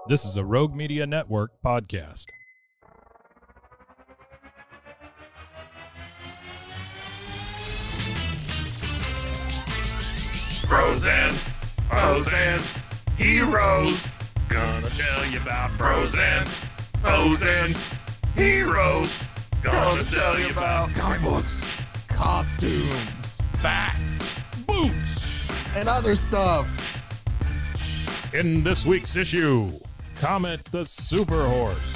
This is a Rogue Media Network podcast. Bros and foes and heroes. Gonna tell you about bros and foes and heroes. Gonna tell you about comic books, costumes, facts, boots, and other stuff. In this week's issue, Comet the Super Horse.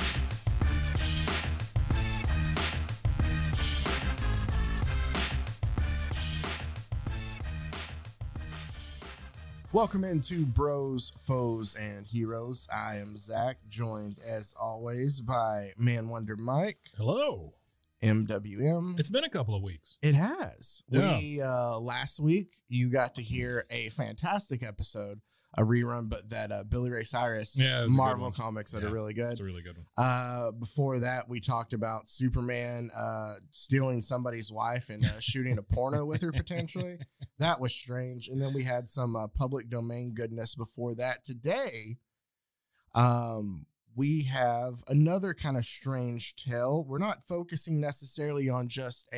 Welcome into Bros, Foes, and Heroes. I am Zach, joined as always by Man Wonder Mike. Hello. MWM. It's been a couple of weeks. It has. Yeah. We last week you got to hear a fantastic episode, a rerun, but that Billy Ray Cyrus Marvel comics that are really good. It's a really good one. Before that, we talked about Superman stealing somebody's wife and shooting a porno with her potentially. That was strange. And then we had some public domain goodness before that. Today, we have another kind of strange tale. We're not focusing necessarily on just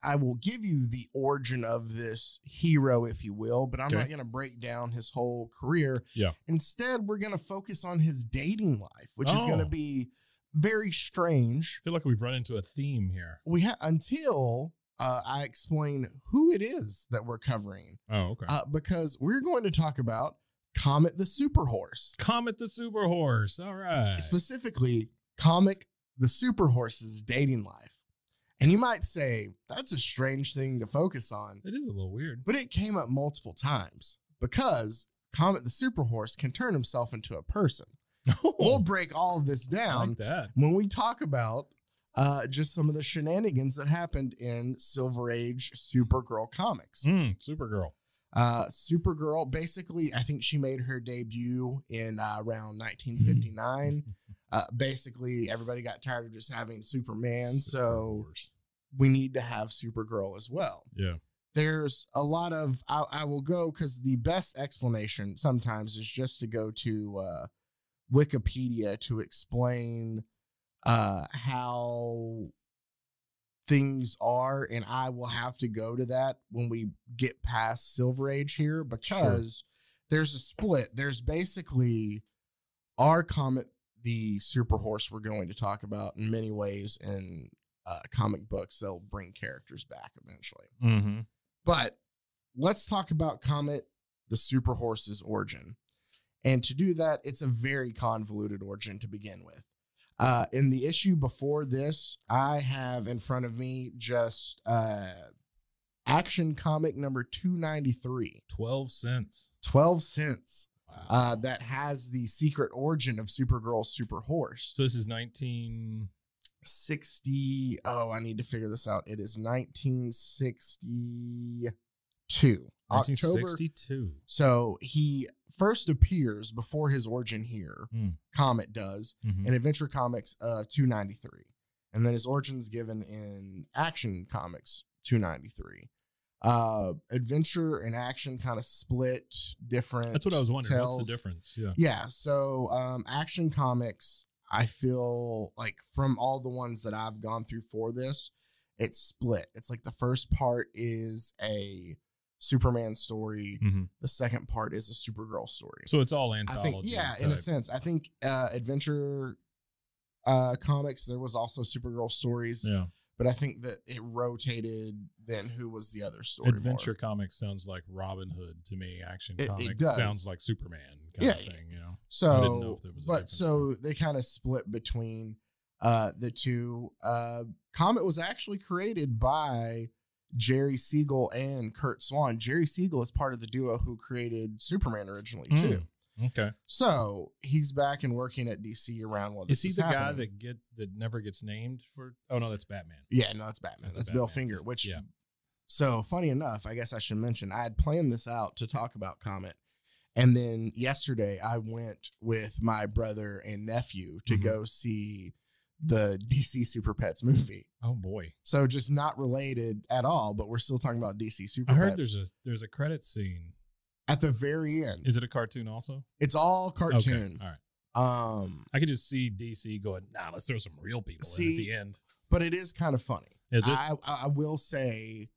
I will give you the origin of this hero, if you will, but I'm not going to break down his whole career. Yeah. Instead, we're going to focus on his dating life, which is going to be very strange. I feel like we've run into a theme here. Until I explain who it is that we're covering. Oh, okay. Because we're going to talk about Comet the Super Horse. Comet the Super Horse. All right. Specifically, Comet the Super Horse's dating life. And you might say, that's a strange thing to focus on. It is a little weird. But it came up multiple times because Comet the Super Horse can turn himself into a person. Oh, we'll break all of this down like that when we talk about just some of the shenanigans that happened in Silver Age Supergirl comics. Supergirl. Supergirl, basically, I think she made her debut in around 1959. Basically, everybody got tired of just having Superman, so we need to have Supergirl as well. Yeah. There's a lot of, I will go, because the best explanation sometimes is just to go to Wikipedia to explain how things are, and I will have to go to that when we get past Silver Age here, because there's a split. There's basically our Comet the Super Horse we're going to talk about in many ways in comic books. They'll bring characters back eventually. Mm-hmm. But let's talk about Comet the Super Horse's origin. And to do that, it's a very convoluted origin to begin with. In the issue before this, I have in front of me just Action Comic number 293. 12 cents. 12 cents. Wow. That has the secret origin of Supergirl's Super Horse. So this is 1960. Oh, I need to figure this out. It is 1962. 1962. So he first appears before his origin here. Comet does in Adventure Comics 293. And then his origin is given in Action Comics 293. Adventure and Action kind of split different. That's what I was wondering. tells. What's the difference? Yeah. Yeah. So Action Comics, I feel like from all the ones that I've gone through for this, it's split. It's like the first part is a Superman story. The second part is a Supergirl story. So it's all anthology. I think, in a sense. I think Adventure Comics, there was also Supergirl stories. Yeah. But I think that it rotated then who was the other story. Adventure Comics sounds like Robin Hood to me. Action Comics sounds like Superman kind of thing, you know. So, I didn't know if there was a difference there. They kind of split between the two. Comet was actually created by Jerry Siegel and Kurt Swan. Jerry Siegel is part of the duo who created Superman originally too. Okay. So he's back and working at DC around while this is he the happening. guy that never gets named for? Oh no, that's Batman. Yeah, no, it's Batman. That's Bill Finger. Which, so funny enough, I guess I should mention I had planned this out to talk about Comet, and then yesterday I went with my brother and nephew to go see the DC Super Pets movie. Oh boy! So just not related at all, but we're still talking about DC Super I Pets. heard there's a credit scene At the very end. Is it a cartoon also? It's all cartoon. Okay. All right. I could just see DC going, let's throw some real people in at the end. But it is kind of funny. Is it? I will say,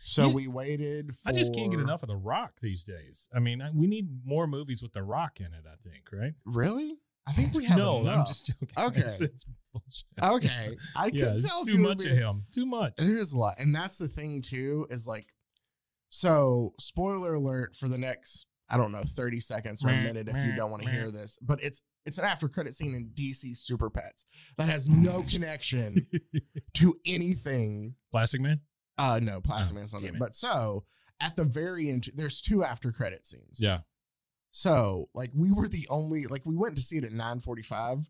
so we waited for... I just can't get enough of The Rock these days. I mean, we need more movies with The Rock in it, I think, right? Really? I think we have enough. I'm just joking. Okay. It's bullshit. Okay. I can tell too much of him. Too much. There is a lot. And that's the thing, too, is like, so spoiler alert for the next, I don't know, 30 seconds or a minute if you don't want to hear this, but it's an after credit scene in DC Super Pets that has no connection to anything. Plastic Man? No, Plastic Man's not. But so at the very end, there's 2 after credit scenes. Yeah. So like we were the only, like we went to see it at 9:45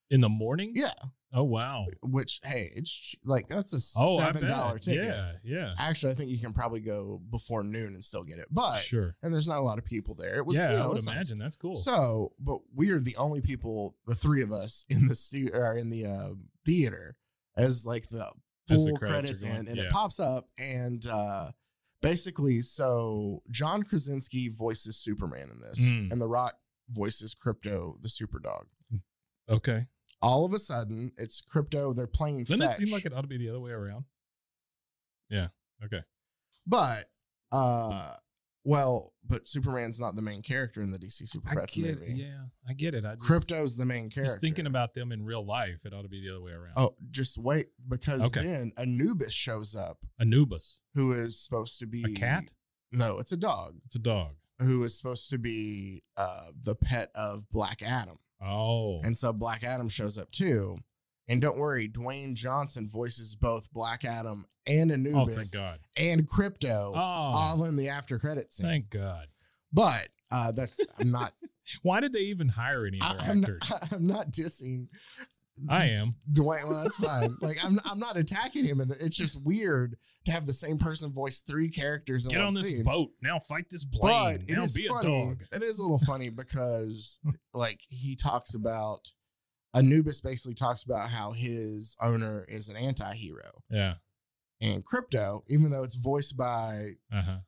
in the morning. Yeah. Oh wow. Which hey, it's like that's a $7 ticket. Yeah. Actually, I think you can probably go before noon and still get it. But sure. And there's not a lot of people there. It was I would imagine that's cool. So, but we are the only people, the 3 of us in the theater as like the full credits in, and it pops up and basically, so John Krasinski voices Superman in this, and The Rock voices Crypto, the super dog. Okay. All of a sudden, it's Crypto. They're playing Doesn't fetch. It seem like it ought to be the other way around? Yeah. Okay. But, but Superman's not the main character in the DC Super Pets movie. Yeah, I get it. Crypto's the main character. Just thinking about them in real life, it ought to be the other way around. Oh, just wait, because then Anubis shows up. Anubis, who is supposed to be a cat? No, it's a dog. It's a dog who is supposed to be the pet of Black Adam. Oh, and so Black Adam shows up too. And don't worry, Dwayne Johnson voices both Black Adam and Anubis. Oh, thank God. And Crypto, all in the after credit scene. Thank God. But I'm not. Why did they even hire any other actors? I'm not dissing. I am. Dwayne, well, that's fine. Like I'm not attacking him, and it's just weird to have the same person voice 3 characters in one scene. Get on this boat now. Fight this plane. But now be funny. A dog. It is a little funny because, like, he talks about Anubis basically talks about how his owner is an anti-hero. Yeah. And Crypto, even though it's voiced by,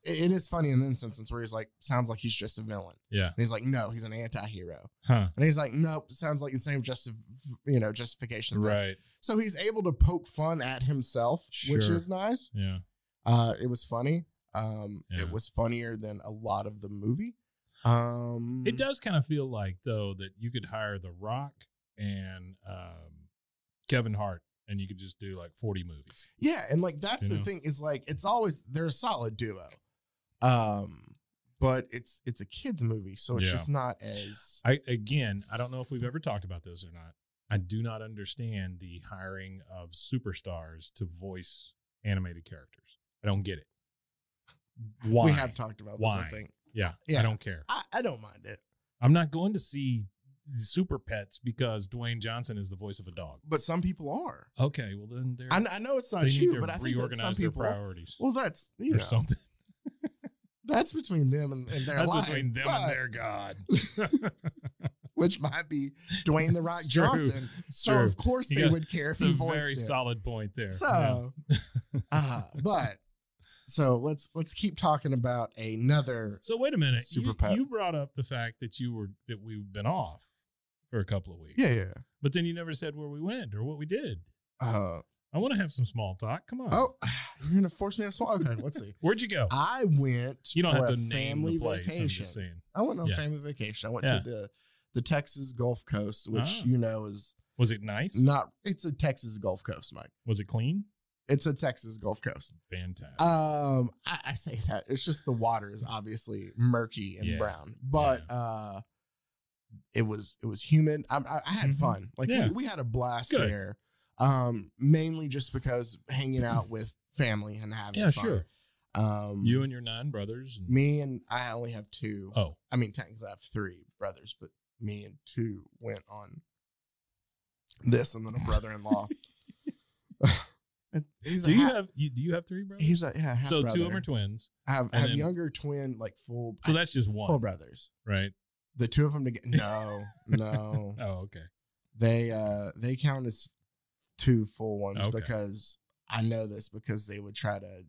it is funny in this instance where he's like, sounds like he's just a villain. Yeah. And he's like, no, he's an anti-hero. Huh. And he's like, nope, sounds like the same justification. Right. Thing. So he's able to poke fun at himself, which is nice. Yeah. It was funny. It was funnier than a lot of the movie. It does kind of feel like, though, that you could hire The Rock and Kevin Hart, and you could just do like 40 movies. Yeah, and like that's the thing is like it's always they're a solid duo, but it's a kids movie, so it's just not as. I don't know if we've ever talked about this or not. I do not understand the hiring of superstars to voice animated characters. I don't get it. Why? We have talked about this, I think. Yeah, I don't care. I don't mind it. I'm not going to see Super Pets because Dwayne Johnson is the voice of a dog. But some people are. Okay, well then I know it's not you, but I think that some people priorities. Well, that's something. That's between them and their life. That's between them and their God. Which might be Dwayne "The Rock" Johnson. So of course they would care if he voiced it. Very solid point there. So, but. So let's keep talking about another. So wait a minute. Super Pet. You brought up the fact that we've been off for a couple of weeks. Yeah. But then you never said where we went or what we did. I want to have some small talk. Come on. Oh, you're gonna force me to have small. Okay, let's see. Where'd you go? I went. You don't for have to a family name the place. vacation. I went on a family vacation. I went to the Texas Gulf Coast, which is. Was it nice? It's a Texas Gulf Coast, Mike. Was it clean? It's a Texas Gulf Coast. Fantastic. I say that it's just the water is obviously murky and brown, but it was humid. I had fun. Like we had a blast there. Mainly just because hanging out with family and having fun. Sure. You and your 9 brothers. Me and I only have 2. Oh, I mean technically I have 3 brothers, but me and 2 went on this, and then a brother-in-law. Do you have 3 brothers? He's a half so brother. 2 of them are twins. I have younger twin, like full. So that's just one. Full brothers, right? The 2 of them together. No. Oh, okay. They count as 2 full ones okay. because I know this because they would try to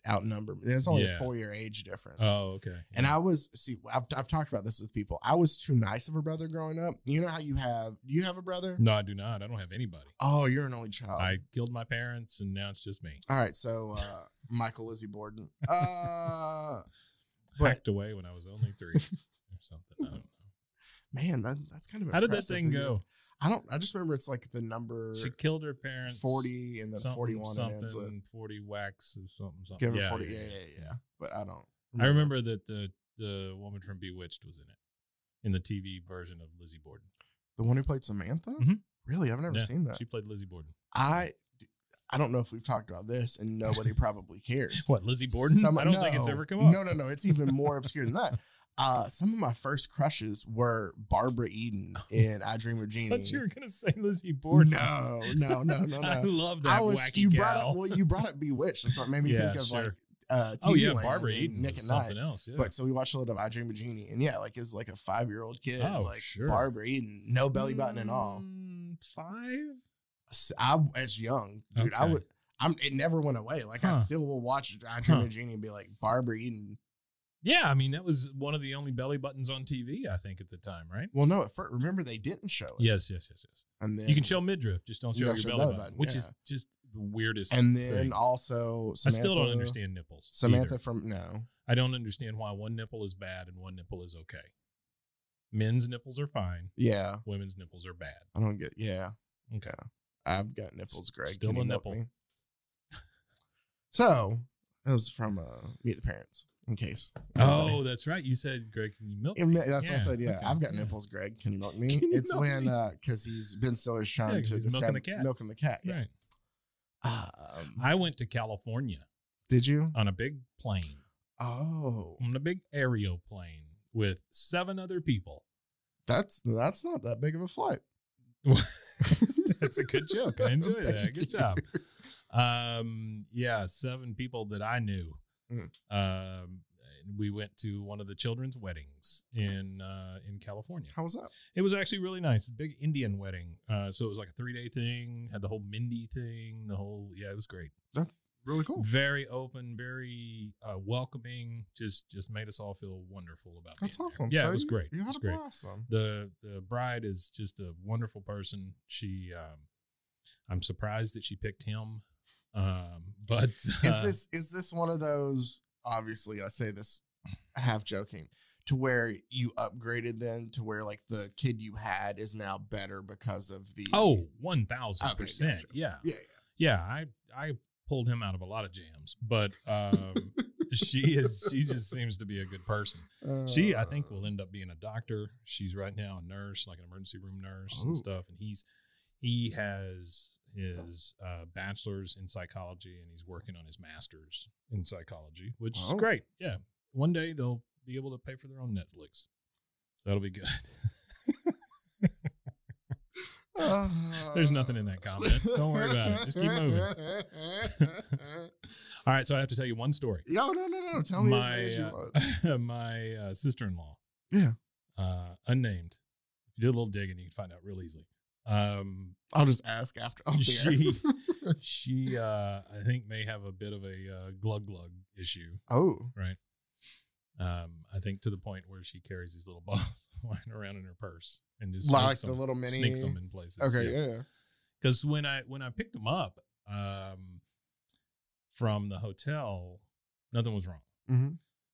outnumber me. There's only Yeah. a 4-year age difference. Oh, okay. And I've talked about this with people. I was too nice of a brother growing up. You know how do you have a brother? No, I do not. I don't have anybody. Oh, you're an only child. I killed my parents, and now it's just me. All right, so Michael Lizzie Borden. Hacked away when I was only 3 or something. I don't know. Man, that's kind of How did that impressive thing you- go? I just remember it's like the number She killed her parents. 40 and then 41 and ends with something 40 whacks or something. give her Yeah, 40. Yeah. But I don't. I remember that the woman from Bewitched was in it, in the TV version of Lizzie Borden. the one who played Samantha. Mhm. Really, I've never Yeah, seen that. She played Lizzie Borden. I don't know if we've talked about this, and nobody probably cares. What, Lizzie Borden? I don't think it's ever come up. No. It's even more obscure than that. Some of my first crushes were Barbara Eden in I Dream of I Jeannie. thought you were gonna say Lizzie Borden. No. I love that wacky gal. You brought up Bewitched, and so it made me Yeah, think of sure. like Oh TV yeah, Land Barbara and Eden Nick was at Night. something else. Yeah. But so we watched a little of I Dream of Jeannie, and yeah, like as like a 5-year-old kid, Oh, like sure. Barbara Eden, no belly button and all. 5? I as young, dude, I Okay. would. It never went away. Like I Huh. still will watch I Dream of Jeannie and be like Barbara Eden. Yeah, I mean that was one of the only belly buttons on TV, I think, at the time, right? Well, no, at first, remember they didn't show it. Yes. And then You can show midriff, just don't You show don't your show belly belly button, button, which yeah. is just the weirdest. And then thing. also I Samantha, still don't understand nipples. Samantha either. from No. I don't understand why one nipple is bad and one nipple is okay. Men's nipples are fine. Yeah. Women's nipples are bad. I don't get yeah. Okay. I've got nipples, Greg. Still Can you a milk nipple. me? So that was from Meet the Parents, in case. Oh, that's right. You said, Greg, can you milk me? That's what I said. Yeah, okay, I've got yeah. nipples, Greg. Can you milk me? Can you It's milk when me? because he's Ben Stiller's Yeah, trying 'cause to he's describe milking the cat. Yeah. Right. Um, I went to California did you? on a big plane, Oh, on a big aerial plane with 7 other people. that's not that big of a flight. That's a good joke. I enjoy that. Thank Good you. job. Yeah, 7 people that I knew. Mm. We went to one of the children's weddings in California. How was that? It was actually really nice. A big Indian wedding. So it was like a 3-day thing. Had the whole Mindy thing. It was great. Really cool. Very open, very welcoming. Just made us all feel wonderful about That's being awesome. there. Yeah, So it was great. You It had was a great. blast, then. The bride is just a wonderful person. She, I'm surprised that she picked him. But Is this one of those? Obviously, I say this half joking, to where you upgraded then to where like the kid you had is now better because of the 1,000%. gotcha. Yeah. Yeah. I pulled him out of a lot of jams, but she just seems to be a good person. She, I think, will end up being a doctor. She's right now a nurse, like an emergency room nurse and stuff. And he has his bachelor's in psychology, and he's working on his master's in psychology, which is great. Yeah. One day they'll be able to pay for their own Netflix. So that'll be good. There's nothing in that comment. Don't worry about it. Just keep moving. All right. So I have to tell you one story. No. Tell me as many as you want. My sister-in-law. Yeah. Unnamed. If you do a little digging, you can find out real easily. I'll just ask after. She I think may have a bit of a glug issue. Oh. Right. I think to the point where she carries these little bottles of wine around in her purse and just Like sneaks the them, little mini. sneaks them in places. Okay. Yeah. Because when I picked them up from the hotel, nothing was wrong. Mm-hmm.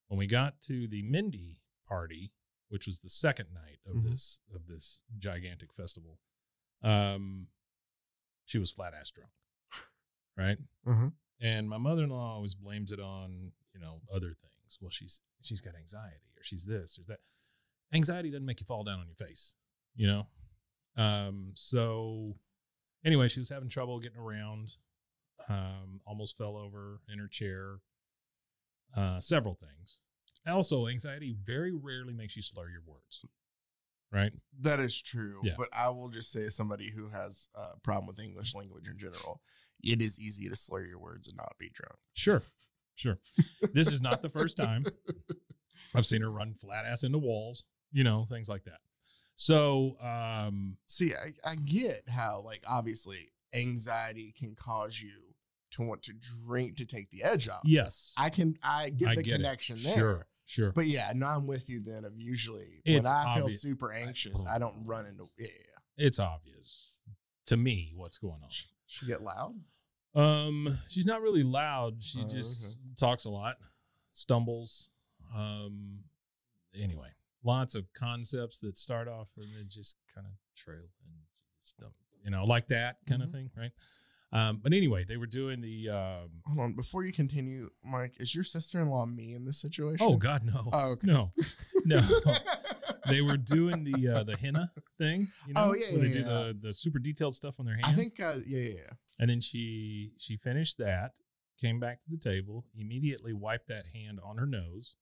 When we got to the Mindy party, which was the second night of Mhm. this gigantic festival, she was flat ass drunk, right? Mm-hmm. And my mother-in-law always blames it on other things. Well, she's got anxiety, or she's this or that. Anxiety doesn't make you fall down on your face, So anyway, she was having trouble getting around. Almost fell over in her chair. Several things. Also, anxiety very rarely makes you slur your words, right? That is true. Yeah. But I will just say, as somebody who has a problem with English language in general, it is easy to slur your words and not be drunk. Sure. This is not the first time. I've seen her run flat ass into walls, things like that. So, See, I get how, like, obviously anxiety can cause you to want to drink to take the edge off. Yes. I get the connection there. Sure. But yeah, no, I'm with you then of usually It's when I obvious. feel super anxious, I don't run into It's obvious to me what's going on. She get loud? She's not really loud. She just talks a lot, stumbles. Anyway, lots of concepts that start off and then just kind of trail and just don't, like that kind of thing, right? But anyway, they were doing the. Hold on, before you continue, Mike, is your sister-in-law me in this situation? Oh God, no! Oh, okay. No. They were doing the henna thing. Oh yeah, where they do the super detailed stuff on their hands. I think yeah. And then she finished that, came back to the table, immediately wiped that hand on her nose,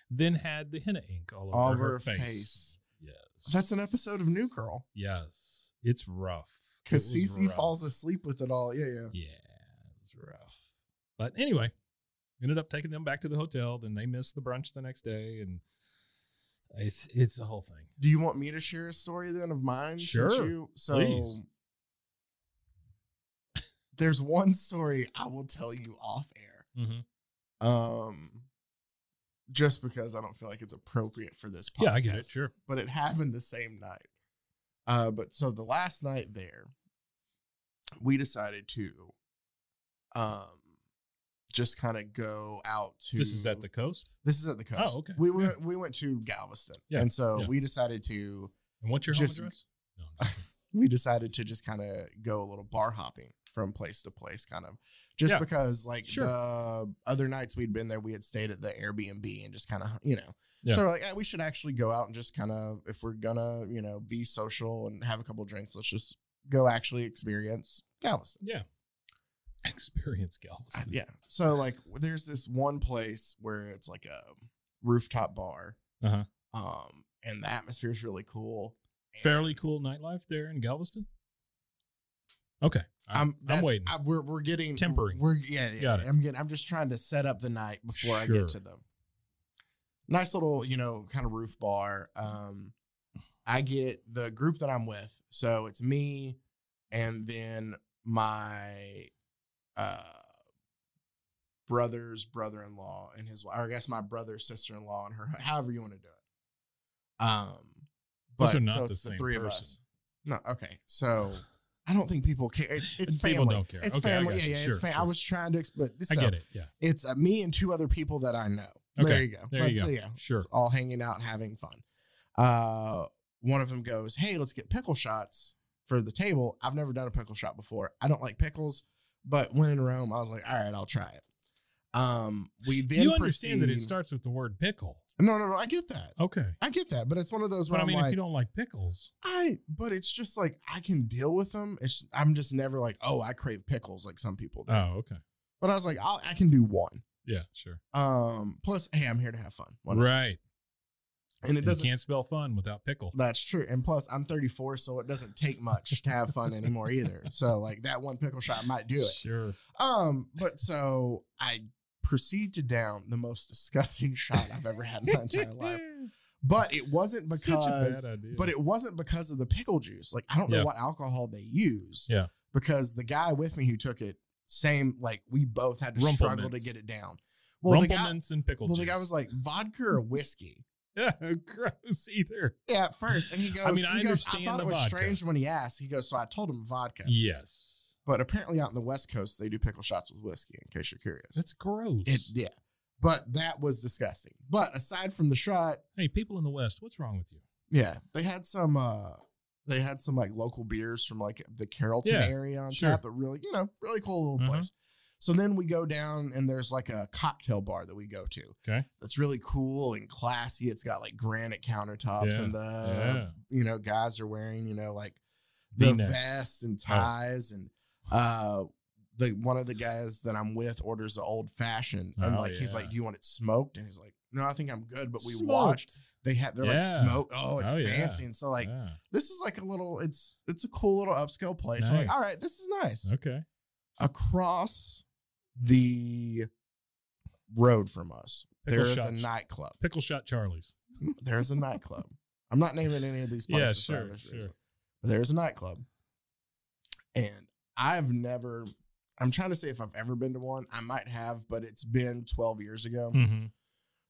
then had the henna ink all over her face. Yes. That's an episode of New Girl. Yes. It's rough. Because Cece falls asleep with it all. Yeah. Yeah, it was rough. But anyway, ended up taking them back to the hotel. Then they missed the brunch the next day. And it's the whole thing. Do you want me to share a story then of mine? Sure. Please. There's one story I will tell you off air. Mm-hmm. Just because I don't feel like it's appropriate for this podcast. Yeah, I get it. Sure. But it happened the same night. But so the last night there, we decided to just kind of go out to. This is at the coast? This is at the coast. Oh, okay. We went to Galveston. Yeah. And so we decided to. And what's your home address? No. We decided to just kind of go a little bar hopping from place to place, kind of just because the other nights we'd been there, we had stayed at the Airbnb and just kind of, so we're like, we should actually go out and just kind of, if we're gonna, be social and have a couple of drinks, let's just go actually experience Galveston. Yeah. Experience Galveston. Yeah. So like there's this one place where it's like a rooftop bar. Uh-huh. And the atmosphere is really cool. Fairly cool nightlife there in Galveston. Okay, I'm waiting. We're getting tempering. Got it. I'm just trying to set up the night before I get to them. Nice little, kind of roof bar. I get the group that I'm with, so it's me, and then my brother's brother-in-law and his, or I guess my brother's sister-in-law and her, however you want to do it. But those are not so the it's the same three person. of us. No, okay. So I don't think people care. It's family. People don't care. It's Okay, family. I got you. Yeah, Sure, it's family. sure. I was trying to explain. I get it. Yeah. It's me and two other people that I know. Okay, There you go. there you go. Yeah, Sure. it's all hanging out and having fun. One of them goes, "Hey, let's get pickle shots for the table." I've never done a pickle shot before. I don't like pickles, but when in Rome, I was like, "All right, I'll try it." We then You understand that it starts with the word pickle. No. I get that. Okay. I get that, but it's one of those where But I mean, I'm like, if you don't like pickles, but it's just like I can deal with them. I'm just never like, oh, I crave pickles like some people do. oh, okay. But I was like, I can do one. Yeah, sure. Plus, hey, I'm here to have fun. Why not? Right. And it doesn't. You can't spell fun without pickle. That's true. And plus, I'm 34, so it doesn't take much to have fun anymore either. So like that one pickle shot might do it. Sure. But so I proceed to down the most disgusting shot I've ever had in my entire life. But it wasn't because. Such a bad idea. But it wasn't because of the pickle juice. Like I don't know what alcohol they use. Yeah. Because the guy with me who took it, like we both had to struggle to get it down. Well, the guy, and pickle juice. the guy was like, vodka or whiskey? Yeah, gross either. Yeah, at first. And he goes, I understand I thought the it was vodka. strange when he asked. He goes, so I told him vodka. Yes. But apparently out in the West Coast, they do pickle shots with whiskey, in case you're curious. That's gross. Yeah. But that was disgusting. But aside from the shot. Hey, people in the West, what's wrong with you? Yeah. They had some like local beers from like the Carrollton area on tap, but really, really cool little place. So then we go down and there's like a cocktail bar that we go to. Okay. That's really cool and classy. It's got like granite countertops and the, guys are wearing, like the vest and ties and one of the guys that I'm with orders an old fashioned and he's like, do you want it smoked? And he's like, no, I think I'm good. But we watched, they're like smoked. Oh, it's fancy. And so like, this is like a little, it's a cool little upscale place. Nice. We're like, all right, this is nice. Okay. Across the road from us, there is a nightclub. Pickle Shot Charlie's. There's a nightclub. I'm not naming any of these places. Yeah, sure. But there's a nightclub. And I've never, I'm trying to say if I've ever been to one. I might have, but it's been 12 years ago. Mm-hmm.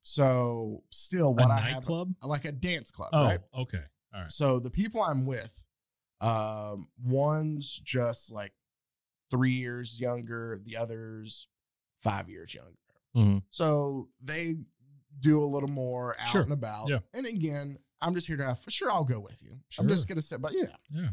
So still, what I have, nightclub? like a dance club, Oh, right? okay. All right. So the people I'm with, one's just like 3 years younger, the other's 5 years younger. Mm-hmm. So they do a little more out Sure. and about. Yeah. And again, I'm just here to have, sure, I'll go with you. Sure. I'm just going to sit, but yeah. Yeah.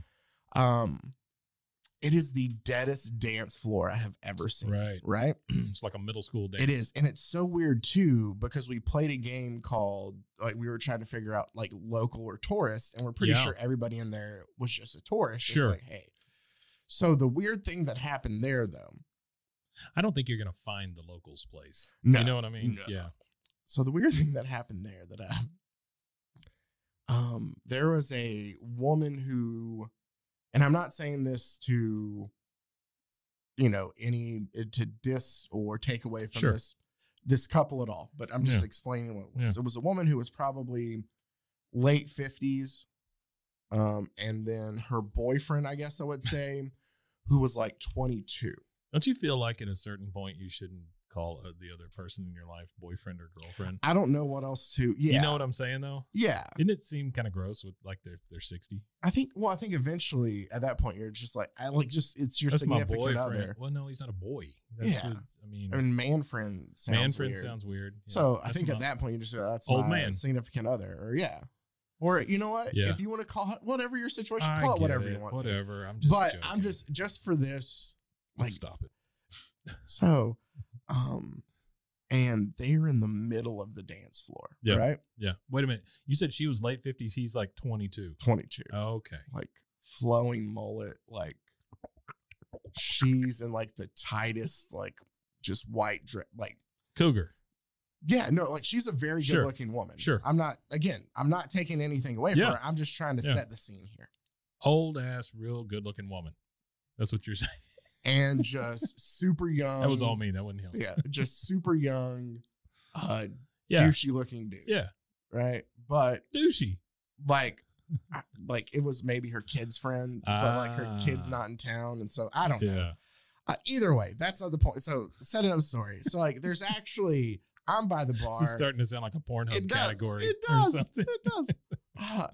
It is the deadest dance floor I have ever seen. Right. Right? It's like a middle school dance. It is. And it's so weird too, because we played a game called, like, we were trying to figure out like local or tourist. And we're pretty sure everybody in there was just a tourist. Sure. Just like, hey. So the weird thing that happened there, though. I don't think you're going to find the locals place. No, you know what I mean? no. Yeah. So the weird thing that happened there there was a woman who, and I'm not saying this to, to diss or take away from this couple at all, but I'm just explaining what it was. Yeah. It was a woman who was probably late 50s. And then her boyfriend, I guess I would say, who was like 22. Don't you feel like at a certain point you shouldn't call the other person in your life boyfriend or girlfriend? I don't know what else to. Yeah, You know what I'm saying though? Yeah. Didn't it seem kind of gross with like they're 60? I think eventually at that point you're just like, it's your That's my significant boyfriend. other. Well, no, he's not a boy. That's Yeah. what, I mean, Man friend sounds weird. sounds weird. Yeah, So I that's think my- at that point you just that's Old my man. significant other, or or you know what? Yeah. If you want to call it whatever your situation, I call it get whatever it, you want. whatever. To. I'm just. But joking. I'm just for this. Let's stop it. So, and they're in the middle of the dance floor. Yeah. Right. Yeah. Wait a minute. You said she was late 50s. He's like 22. 22. Okay. Like flowing mullet. Like she's in like the tightest, like just white dress. Like Cougar. yeah, no, like she's a very Sure. good looking woman. Sure. I'm not taking anything away Yeah. from her. I'm just trying to Yeah. set the scene here. Old ass, real good looking woman. That's what you're saying. And just super young. That was all me. That wasn't him. Yeah, just super young, Yeah. douchey looking dude. Yeah. Right. But Douchey. like it was maybe her kid's friend, but like her kid's Ah. not in town. And so I don't know. Yeah. Either way, that's not the point. So set it up story. So like there's actually, I'm by the bar. This is starting to sound like a Pornhub It does. category It or does. something. It does.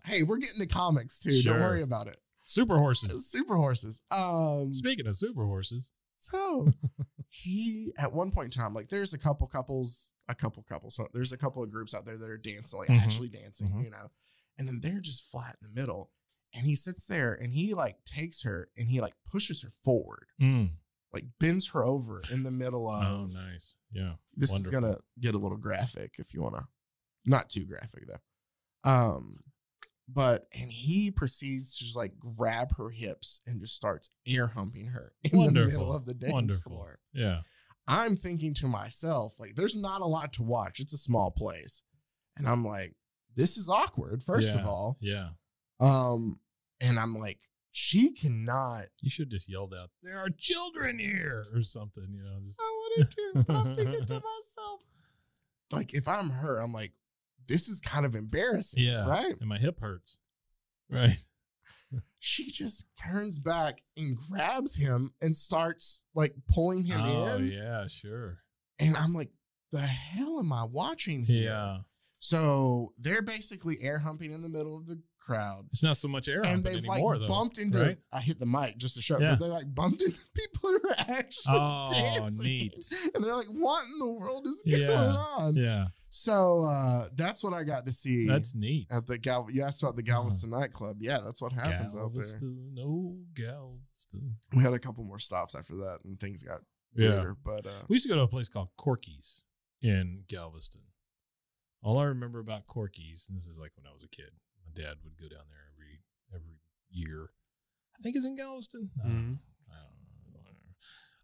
Hey, we're getting to comics too. Sure. Don't worry about it. Super horses. Super horses. Speaking of super horses. So he at one point in time, like there's a couple couples. So there's a couple of groups out there that are dancing, like Mhm. actually dancing, Mhm. and then they're just flat in the middle. And he sits there and he like takes her and he like pushes her forward, like bends her over in the middle of. Oh, nice. Yeah. This Wonderful. is gonna get a little graphic if you wanna, not too graphic though. And he proceeds to just like grab her hips and just starts air humping her in the middle of the dance floor. Yeah. I'm thinking to myself, like, there's not a lot to watch. It's a small place. And I'm like, this is awkward, first of all. Yeah. And I'm like, she cannot. You should just yelled out, "There are children here," or something, just I wanted to, but I'm thinking to myself, like, if I'm her, I'm like, this is kind of embarrassing. yeah. Right. And my hip hurts. Right. She just turns back and grabs him and starts like pulling him in. Yeah, sure. And I'm like, the hell am I watching here? Yeah. So they're basically air humping in the middle of the crowd. It's not so much air And humping they've anymore, like though. bumped into, right? I hit the mic just to show, Yeah. but they like bumped into people who are actually dancing. Neat. And they're like, what in the world is Yeah. going on? Yeah. So that's what I got to see. That's neat. at the you asked about the Galveston nightclub. Yeah, that's what happens out there. Galveston, oh, Galveston. We had a couple more stops after that, and things got Yeah. weirder. But We used to go to a place called Corky's in Galveston. All I remember about Corky's, and this is like when I was a kid, my dad would go down there every year. I think it's in Galveston. Mhm.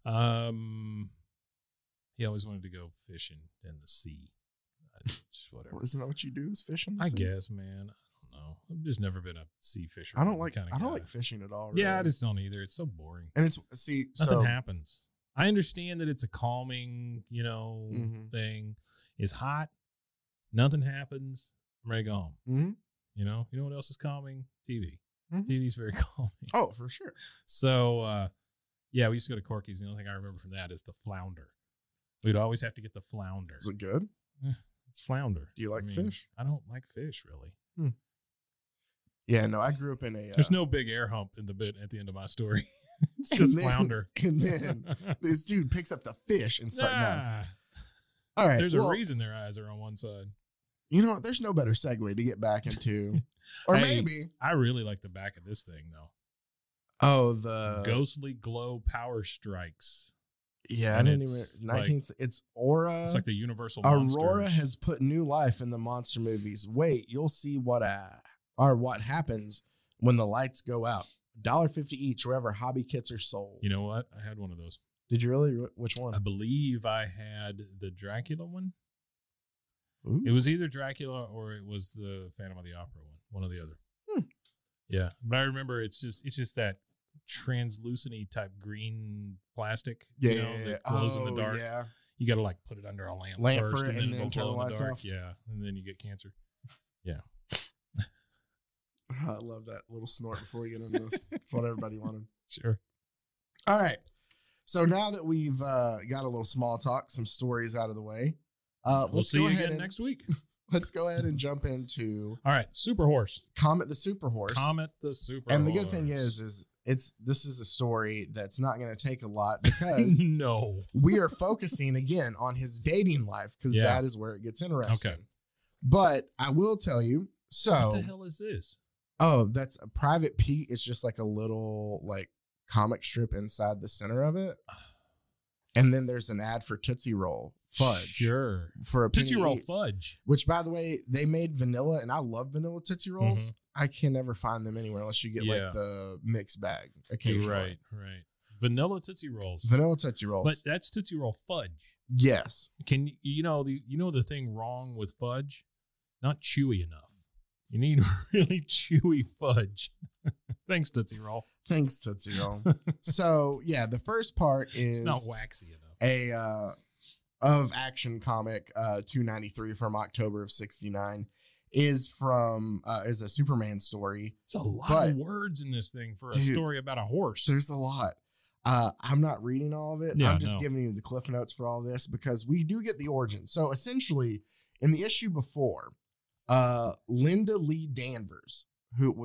I don't know. He always wanted to go fishing in the sea. Just whatever. well, isn't that what you do? Is fish in the I sea? guess, man. I don't know. I've just never been a sea fisher. I don't like fishing at all. Yeah, I really. just don't either. It's so boring. And it's Nothing so happens. I understand that it's a calming, Mhm. thing. It's hot. Nothing happens. I'm ready to go home. Mhm. You know what else is calming? TV. Mhm. TV's very calming. Oh, for sure. So, Yeah, we used to go to Corky's. The only thing I remember from that is the flounder. We'd always have to get the flounder. Is it good? It's flounder. Do you like fish? I don't like fish, really. Yeah, no, I grew up in a... There's no big air hump in the bit at the end of my story. It's just flounder. And then this dude picks up the fish and starts... All right. There's a reason their eyes are on one side. You know what? There's no better segue to get back into... Or maybe... I really like the back of this thing, though. Oh, the... Ghostly Glow Power Strikes. Yeah, I didn't even... It's Aura. It's like the Universal Aurora Monsters. has put new life in the monster movies. Wait, you'll see what happens when the lights go out. $1.50 each, wherever hobby kits are sold. You know what? I had one of those. Did you really? Which one? I believe I had the Dracula one. Ooh. It was either Dracula or it was the Phantom of the Opera one or the other. Yeah, but I remember it's just that translucent-y type green plastic. That glows in the dark. Yeah, you got to like put it under a lamp first, and then it'll turn the glow in the lights dark. off. Yeah, and then you get cancer. Yeah. I love that little snort before we get into this. That's what everybody wanted. Sure. All right. So now that we've got a little small talk, some stories out of the way, we'll see you again next week. Let's go ahead and jump into all right. Super Horse. Comet the Super Horse. Comet the Super And Horse. the good thing is this is a story that's not going to take a lot because no, we are focusing again on his dating life because that is where it gets interesting. Okay. But I will tell you. So what the hell is this? Oh, that's a Private Pete. It's just like a little like comic strip inside the center of it. And then there's an ad for Tootsie Roll Fudge. Sure. For a Tootsie Roll each, Fudge. Which, by the way, they made vanilla, and I love vanilla Tootsie Rolls. I can never find them anywhere unless you get like the mixed bag occasionally. Right. Vanilla Tootsie Rolls. Vanilla Tootsie Rolls. But that's Tootsie Roll Fudge. Yes. Can you know the thing wrong with fudge? Not chewy enough. You need really chewy fudge. Thanks, Tootsie Roll. Thanks, Tootsie Roll. So, yeah, the first part is... It's not waxy enough. A of Action comic 293 from October of 69 is a Superman story. There's a lot of words in this thing for a story about a horse. There's a lot. I'm not reading all of it. Yeah, I'm just giving you the cliff notes for all this because we do get the origin. So, essentially, in the issue before... Linda Lee Danvers,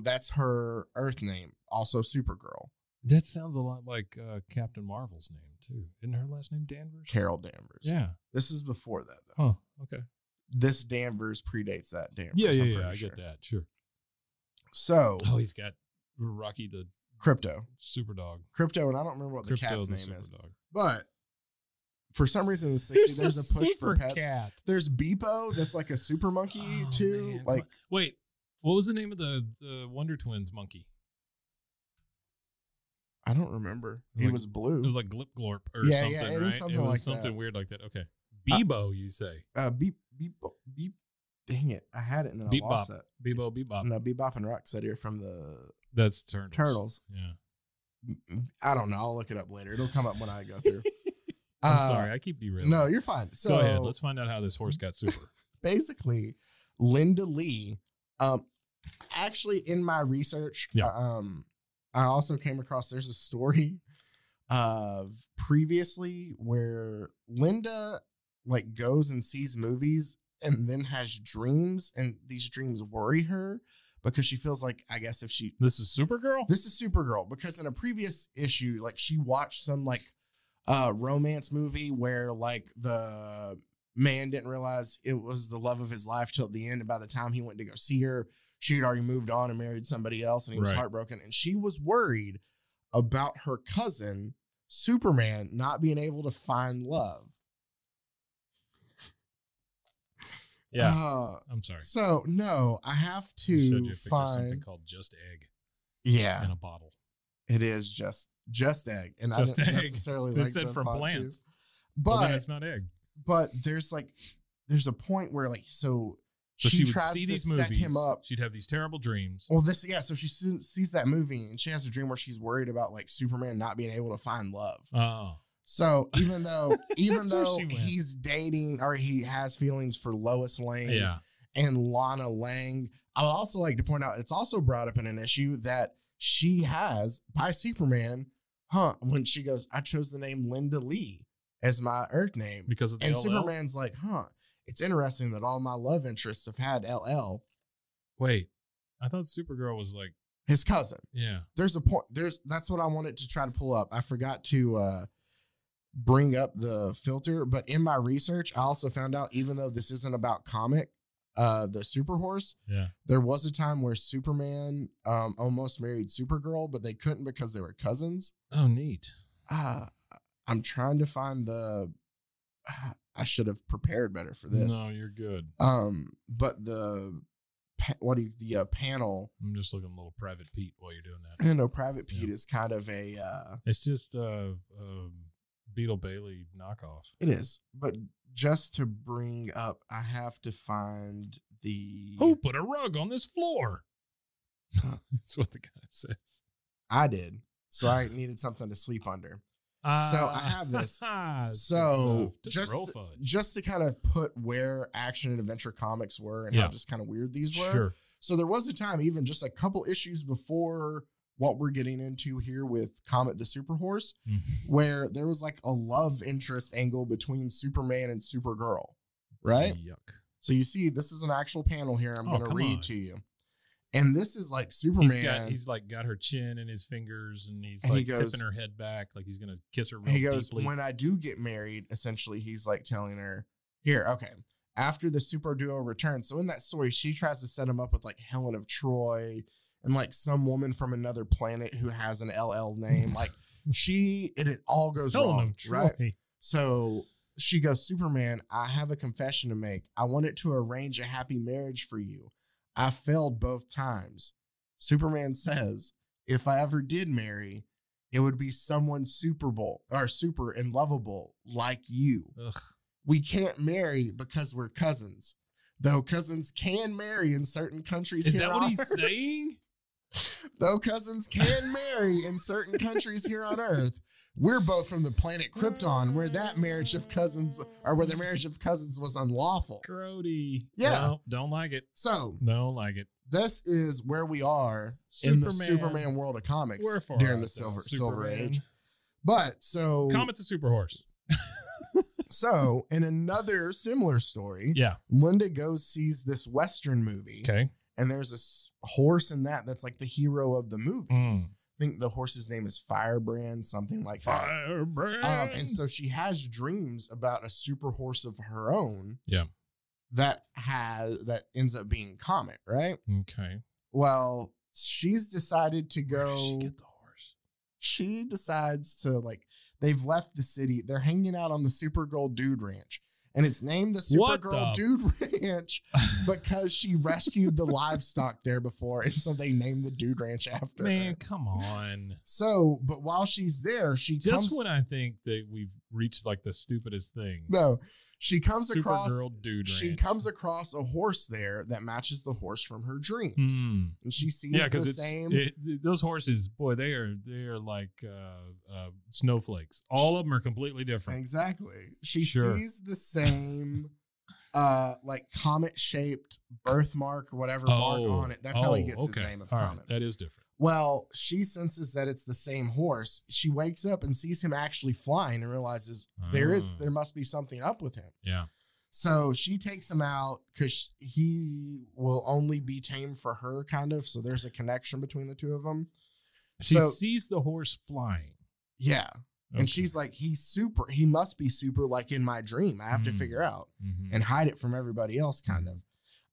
that's her Earth name, also Supergirl. That sounds a lot like Captain Marvel's name too. Isn't her last name Danvers? Carol Danvers. Yeah. This is before that though. Oh, okay. This Danvers predates that Danvers. Yeah. I get that. Sure. So. Oh, he's got Rocky the Crypto. Super Dog. Crypto, and I don't remember what the cat's name is. Dog. But for some reason in the 60s, there's a push for pets. Cat. There's Beepo, that's like a super monkey too. Man. Like, wait, what was the name of the Wonder Twins monkey? I don't remember. He was blue. It was like Glip Glorp or something, yeah, right? It was something like something that. weird like that. Okay. Bebo, you say? Beep. Dang it! I had it and then I lost it. Bebo, Bebop. No, Bebop and Rocksteady are from That's Turtles. Turtles. Yeah. I don't know. I'll look it up later. It'll come up when I go through. I'm sorry, I keep derailing. No, you're fine. So go ahead. Let's find out how this horse got super. Basically, Linda Lee. Actually, in my research, I also came across there's a story of previously where Linda like goes and sees movies and then has dreams, and these dreams worry her because she feels like, I guess if she... This is Supergirl? This is Supergirl, because in a previous issue, like she watched some like romance movie where like the man didn't realize it was the love of his life till the end, and by the time he went to go see her, she had already moved on and married somebody else, and he was heartbroken, and she was worried about her cousin Superman not being able to find love. Yeah, I'm sorry. So no, I have to find something called Just Egg. Yeah, in a bottle. It is just egg, and just I didn't egg. necessarily it like said from plants, but then it's not egg. But there's a point where like so she would tries see to these set movies. him up. She'd have these terrible dreams. Well, so she sees that movie and she has a dream where she's worried about like Superman not being able to find love. Oh. So even though he's dating or he has feelings for Lois Lane and Lana Lang, I would also like to point out it's also brought up in an issue that she has by Superman when she goes, I chose the name Linda Lee as my Earth name. Because of the and LL? Superman's like, it's interesting that all my love interests have had LL. Wait, I thought Supergirl was like his cousin. Yeah. There's a point. That's what I wanted to try to pull up. I forgot to bring up the filter, but in my research, I also found out, even though this isn't about Comet, the Super Horse, there was a time where Superman almost married Supergirl, but they couldn't because they were cousins. Oh, neat. I'm trying to find I should have prepared better for this. No, you're good. But the panel. I'm just looking a little Private Pete while you're doing that. You know, Private Pete is kind of a. It's just Beetle Bailey knockoff. It is, but just to bring up, I have to find the. Who put a rug on this floor? That's what the guy says. I did, so I needed something to sleep under. So I have this. So just to kind of put where action and adventure comics were and how just kind of weird these were. Sure. So there was a time, even just a couple issues before what we're getting into here with Comet the Super Horse, where there was like a love interest angle between Superman and Supergirl, right? Yuck. So you see, this is an actual panel here. I'm going to read to you. And this is like Superman. He's like got her chin in his fingers, and he's like tipping her head back, like he's gonna kiss her. Real he goes, deeply. when I do get married, essentially, he's like telling her, here, okay. After the super duo returns, so in that story, she tries to set him up with like Helen of Troy and like some woman from another planet who has an LL name. Like it all goes wrong, right? So she goes, Superman, I have a confession to make. I wanted to arrange a happy marriage for you. I failed both times. Superman says, if I ever did marry, it would be someone super and lovable like you. Ugh. We can't marry because we're cousins, though cousins can marry in certain countries. Is that what he's saying? Though cousins can marry in certain countries here on Earth, we're both from the planet Krypton, where the marriage of cousins was unlawful. Grody. Yeah. No, don't like it. So don't like it. This is where we are in the Superman world of comics during the Silver Age. But so Comet the Super Horse. So in another similar story, Linda sees this Western movie. Okay. And there's a horse in that's like the hero of the movie. I think the horse's name is Firebrand, something like that. Firebrand. And so she has dreams about a super horse of her own. Yeah. That ends up being Comet, right? Okay. Well, she's decided to go. Where does she get the horse? She decides to they've left the city. They're hanging out on the Supergirl Dude Ranch. And it's named the Supergirl Dude Ranch because she rescued the livestock there before. And so they named the Dude Ranch after her. Man, come on. So, but while she's there, Just when I think that we've reached like the stupidest thing. No, she comes across Dude comes across a horse there that matches the horse from her dreams. And she sees the same. Those horses, boy, they are like snowflakes. All of them are completely different. Exactly. She sees the same like comet shaped birthmark or whatever mark on it. That's how he gets his name of Comet. Right. That is different. Well, she senses that it's the same horse. She wakes up and sees him actually flying and realizes there must be something up with him. Yeah. So she takes him out because he will only be tamed for her, kind of. So there's a connection between the two of them. She sees the horse flying. Yeah. And she's like, he must be super like in my dream. I have to figure out and hide it from everybody else, kind of.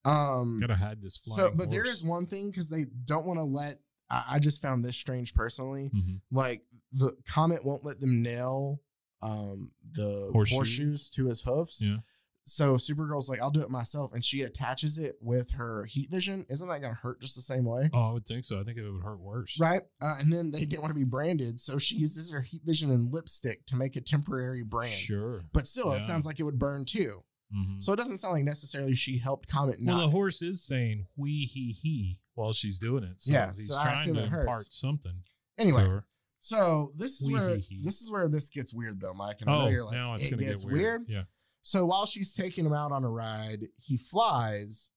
Gotta hide this flying horse. There is one thing, because they don't want to let. I just found this strange personally. Like the Comet won't let them nail the horseshoes to his hoofs. Yeah. So Supergirl's like, I'll do it myself, and she attaches it with her heat vision. Isn't that gonna hurt just the same way? Oh, I would think so. I think it would hurt worse. Right. And then they didn't want to be branded, so she uses her heat vision and lipstick to make a temporary brand. Sure. But still, it sounds like it would burn too. So it doesn't sound like necessarily she helped Comet not. Well, the horse is saying "wee he" while she's doing it. So yeah, he's so trying to impart something. Anyway, so this is where this gets weird, though, Mike. And I know you're like, now it's it gets weird. Yeah. So while she's taking him out on a ride, he flies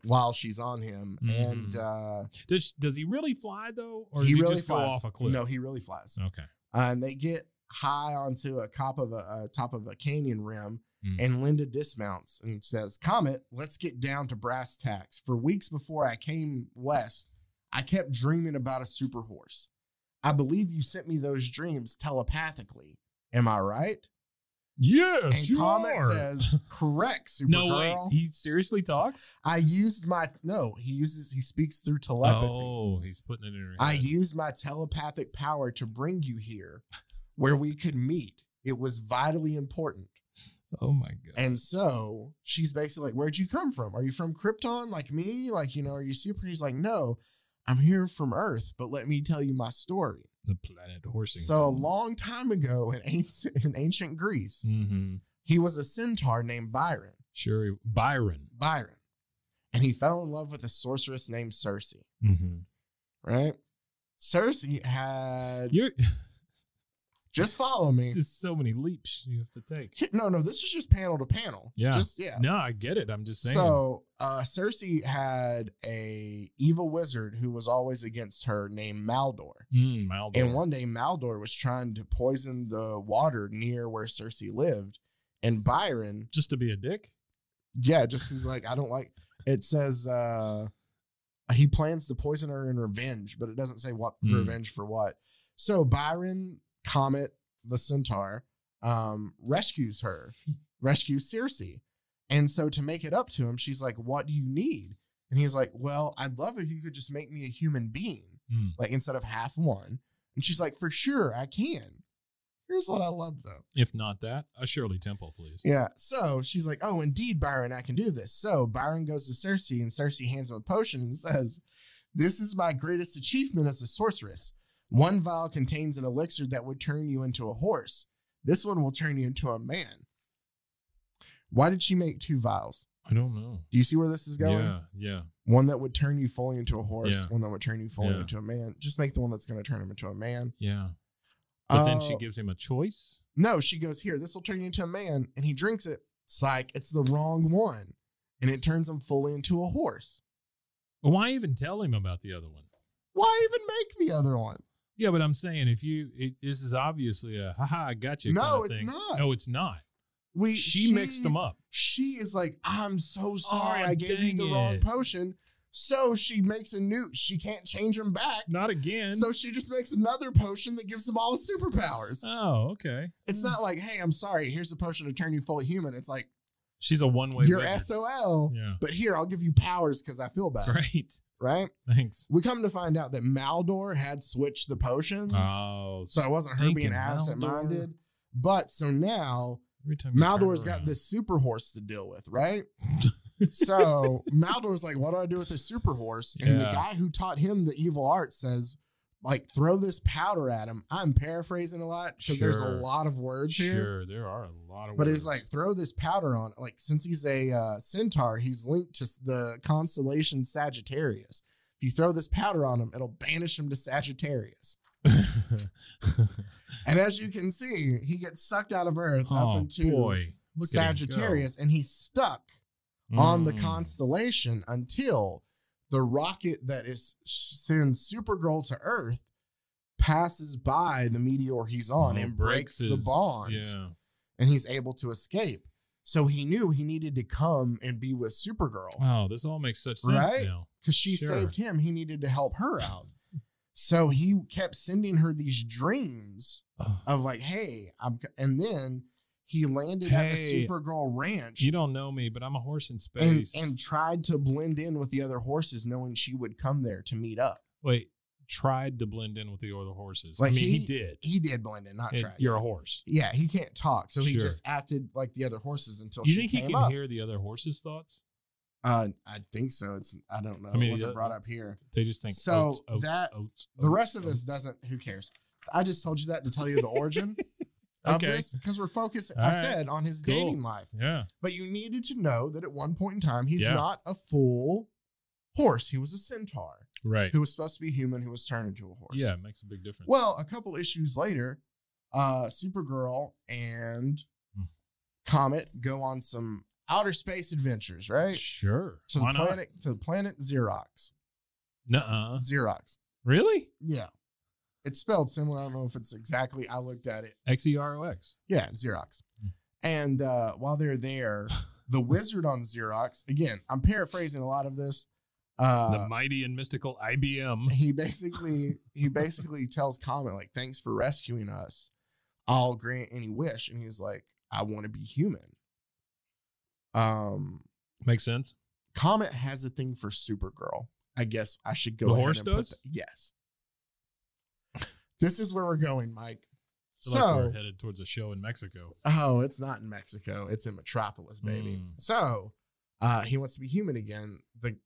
while she's on him, and does he really fly though, or he does he really just flies. go off a cliff? No, he really flies. Okay. And they get high onto a top of a canyon rim, and Linda dismounts and says, "Comet, let's get down to brass tacks. For weeks before I came west, I kept dreaming about a super horse. I believe you sent me those dreams telepathically. Am I right?" Yes, And you Comet are. says, "Correct, Supergirl." No, wait. He seriously talks? He speaks through telepathy. Oh, he's putting it in her head. I used my telepathic power to bring you here where we could meet. It was vitally important. Oh my God. And so she's basically like, "Where'd you come from? Are you from Krypton like me? Like, are you super?" He's like, "No, I'm here from Earth, but let me tell you my story." The planet horsing. So a long time ago in ancient Greece, he was a centaur named Byron. Sure. Byron. And he fell in love with a sorceress named Circe. Right? Circe had... Just follow me. It's just so many leaps you have to take. No, this is just panel to panel. Yeah. Yeah. No, I get it. I'm just saying. So Circe had a evil wizard who was always against her named Maldor. Maldor. And one day Maldor was trying to poison the water near where Circe lived. And Byron... Just to be a dick? Yeah, just he's like, I don't like... It says he plans to poison her in revenge, but it doesn't say what revenge for what. So Byron... Comet, the centaur, rescues Circe. And so to make it up to him, she's like, "What do you need?" And he's like, "Well, I'd love if you could just make me a human being, like instead of half one." And she's like, "For sure, I can." Here's what I love, though. If not that, a Shirley Temple, please. Yeah. So she's like, "Oh, indeed, Byron, I can do this." So Byron goes to Circe, and Circe hands him a potion and says, "This is my greatest achievement as a sorceress. One vial contains an elixir that would turn you into a horse. This one will turn you into a man." Why did she make 2 vials? I don't know. Do you see where this is going? Yeah. One that would turn you fully into a horse, Yeah. one that would turn you fully into a man. Just make the one that's going to turn him into a man. Yeah. But then she gives him a choice? No, she goes, "Here, this will turn you into a man." And he drinks it. Psych, it's the wrong one. And it turns him fully into a horse. Well, why even tell him about the other one? Why even make the other one? Yeah, but I'm saying this is obviously a haha, I got you. No, kind of it's thing. not. No, it's not. She mixed them up. She is like, "I'm so sorry, Oh, I gave you the dang wrong it. potion." So she makes a new. She can't change them back. Not again. So she just makes another potion that gives them all superpowers. Oh, okay. It's not like, "Hey, I'm sorry, here's a potion to turn you fully human." It's like, She's a one-way "You're wizard. SOL, Yeah. but here, I'll give you powers because I feel bad." Great. Right? Thanks. We come to find out that Maldor had switched the potions. Oh. So it wasn't her being stinking absent-minded. Maldor. But so now Every time you turn Maldor's got around. this super horse to deal with, right? So Maldor's like, "What do I do with this super horse?" And the Yeah. guy who taught him the evil art says, like, "Throw this powder at him." I'm paraphrasing a lot because there's a Sure. lot of words here. Sure, there are a lot of But words. it's like, "Throw this powder on." Like, since he's a centaur, he's linked to the constellation Sagittarius. If you throw this powder on him, it'll banish him to Sagittarius. And as you can see, he gets sucked out of Earth up into Look at him go. Sagittarius, and he's stuck on the Mm. constellation until the rocket that sends Supergirl to Earth passes by the meteor he's on and breaks the bond. Yeah. And he's able to escape. So he knew he needed to come and be with Supergirl. Wow, this all makes such sense Right? now. Because she Sure. saved him. He needed to help her out. So he kept sending her these dreams of like, "Hey, and then he landed at the Hey, Supergirl ranch You don't know me, but I'm a horse in space. and tried to blend in with the other horses, knowing she would come there to meet up. Wait, tried to blend in with the other horses. Like I mean, he did. He did blend in, not Hey, tried. You're a horse. Yeah, he can't talk, so he Sure. just acted like the other horses until You she think he came can up. hear the other horses' thoughts? I think so. I don't know. I mean, it wasn't brought up here. They just think So oats, oats, that- oats, The oats, rest of us oats. doesn't. Who cares? I just told you that to tell you the origin of Okay. this because we're focused. All I right. said on his Cool. dating life, Yeah. but you needed to know that at one point in time he's Yeah. not a full horse. He was a centaur Right. who was supposed to be human, who was turned into a horse. Yeah, it makes a big difference. Well, a couple issues later, Supergirl and Hmm. Comet go on some outer space adventures, right? Sure. To Why the not? planet Xerox. Nuh-uh. Xerox. Really? Yeah. It's spelled similar. I don't know if it's exactly. I looked at it. Xerox. Yeah, Xerox. And while they're there, the wizard on Xerox, again, I'm paraphrasing a lot of this. The mighty and mystical IBM. He basically tells Comet, like, thanks for rescuing us. I'll grant any wish. And he's like, I want to be human. Makes sense. Comet has a thing for Supergirl. I guess I should go The ahead horse and does? put that. Yes. This is where we're going, Mike. So like we're headed towards a show in Mexico. Oh, it's not in Mexico. It's in Metropolis, baby. So he wants to be human again. The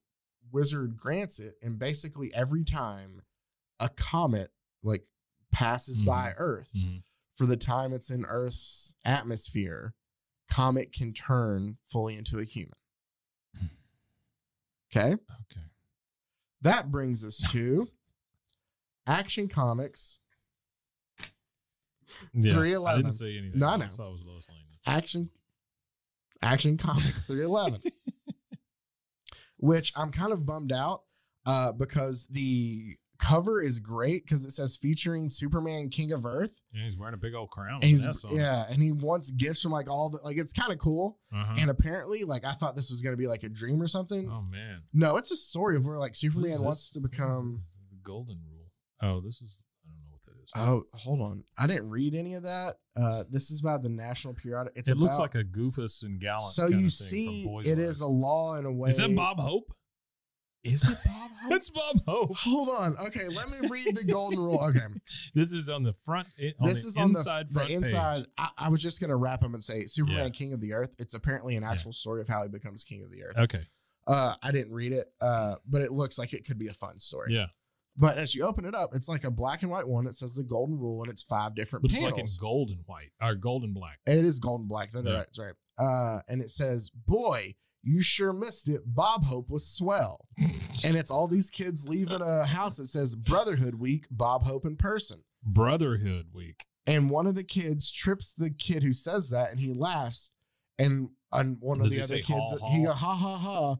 wizard grants it. And basically every time a comet like passes by Earth, for the time it's in Earth's atmosphere, Comet can turn fully into a human. Okay. Okay. That brings us to Action Comics. Yeah, 311. I didn't say anything. No, I I know. saw it was Lois Lane. Action Comics 311. Which I'm kind of bummed out because the cover is great because it says featuring Superman, King of Earth. Yeah, he's wearing a big old crown. And he wants gifts from like all the, like, it's kind of cool. And apparently, like, I thought this was going to be like a dream or something. Oh man. No, it's a story of where like Superman wants to become the golden rule. Oh, this is, I don't know what that is. Oh, hold on. I didn't read any of that. This is about the National Periodic. It looks like a Goofus and Gallant. So you see, it is a law in a way. Is that Bob Hope? Is it Bob Hope? It's Bob Hope. Hold on. Okay, let me read the golden rule. Okay. This is on the front. This is on the inside. I was just going to wrap him and say Superman, King of the Earth. It's apparently an actual story of how he becomes King of the Earth. Okay. I didn't read it, but it looks like it could be a fun story. Yeah. But as you open it up, it's like a black and white one. It says the golden rule, and it's 5 different It's panels. like in gold and white, or gold and black. It is gold and black. That's right. And it says, boy, you sure missed it. Bob Hope was swell. And it's all these kids leaving a house that says Brotherhood Week, Bob Hope in person. Brotherhood Week. And one of the kids trips the kid who says that, and he laughs. And one of the other kids, he goes, ha, ha, ha.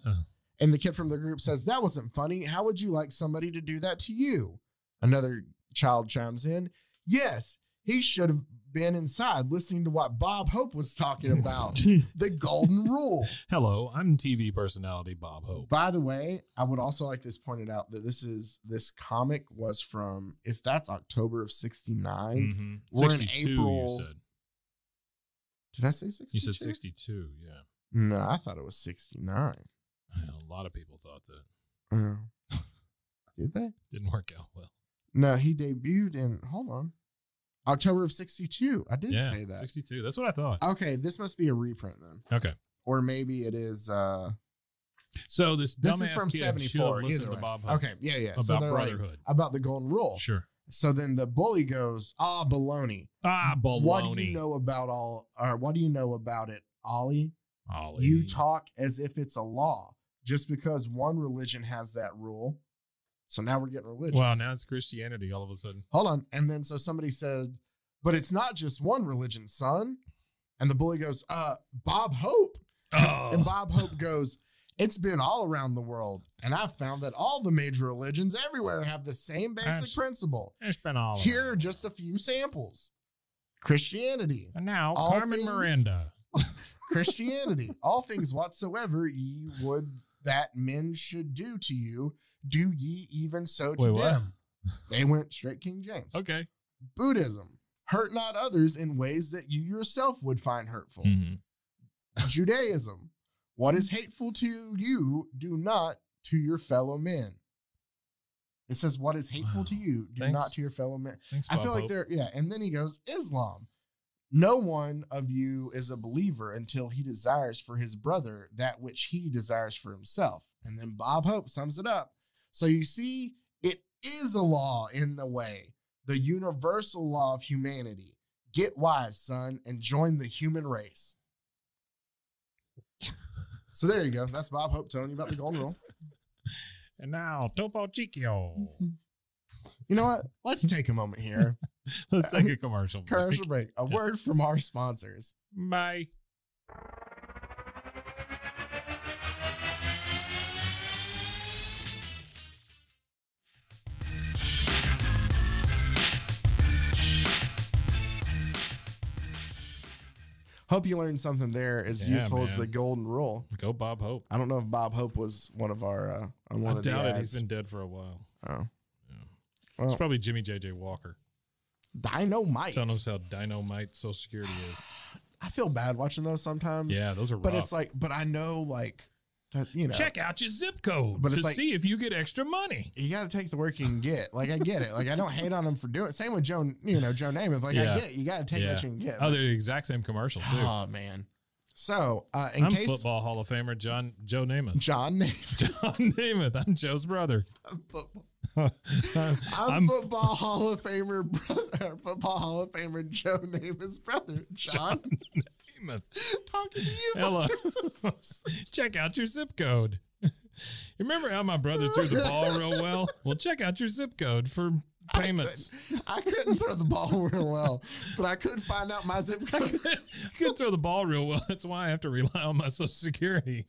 And the kid from the group says, that wasn't funny. How would you like somebody to do that to you? Another child chimes in, yes, he should have been inside listening to what Bob Hope was talking about. The golden rule. Hello, I'm TV personality Bob Hope. By the way, I would also like this pointed out that this comic was from, if that's October of 69, we're in April. You said. Did I say 62? You said 62, yeah. No, I thought it was 69. A lot of people thought that. Did they? Didn't work out well. No, he debuted in, hold on, October of 62. I did say that. 62. That's what I thought. Okay, this must be a reprint then. Okay. Or maybe it is. So this is from kid 74. Listen to Bob Hope. Okay, yeah. About so Brotherhood. Like, about the golden rule. Sure. So then the bully goes, baloney. Baloney. What do you know about it, Ollie? You talk as if it's a law. Just because one religion has that rule. So now we're getting religious. Wow, now it's Christianity all of a sudden. Hold on. And then so somebody said, but it's not just one religion, son. And the bully goes, Bob Hope. Oh. And Bob Hope goes, it's been all around the world. And I've found that all the major religions everywhere have the same basic principle. It's been all Here are just a few samples. Christianity. And now Carmen Miranda. Christianity. All things whatsoever ye would that men should do to you, do ye even so to them. They went straight King James. Okay. Buddhism. Hurt not others in ways that you yourself would find hurtful. Judaism. What is hateful to you, do not to your fellow men. It says, what is hateful to you, do not to your fellow men. Thanks, I feel like and then he goes, Islam. No one of you is a believer until he desires for his brother that which he desires for himself. And then Bob Hope sums it up. So you see, it is a law in the way, the universal law of humanity. Get wise, son, and join the human race. So there you go. That's Bob Hope telling you about the golden rule. And now, Topo Chicchio. You know what? Let's take a moment here. Let's take a commercial break. Commercial break. A word from our sponsors. Bye. Hope you learned something there as Yeah, useful as man. the golden rule. Go Bob Hope. I don't know if Bob Hope was one of our on one I of the doubt it. ads. He's been dead for a while. Oh, Yeah. well, It's probably Jimmy J.J. Walker. Dynamite. Telling us how dynamite Social Security is. I feel bad watching those sometimes. Yeah, those are but rough. it's like, but I know like that, you know. Check out your zip code But to it's like- see if you get extra money. You got to take the work you can get. Like I get it. Like I don't hate on him for doing it. Same with Joe. You know, Joe Namath. Like Yeah. I get it. You got to take what you can get. Oh, they're the exact same commercial too. Oh man. So in I'm case football Hall of Famer Joe Namath. John Namath, John Namath. I'm Joe's brother. I'm football Hall of Famer brother. Football Hall of Famer Joe Namath's brother, John. Namath. Talking to you Hello. about your Check out your zip code. You remember how my brother threw the ball real well? Well, check out your zip code for payments. I couldn't throw the ball real well, but I could find out my zip code. I couldn't throw the ball real well. That's why I have to rely on my Social Security.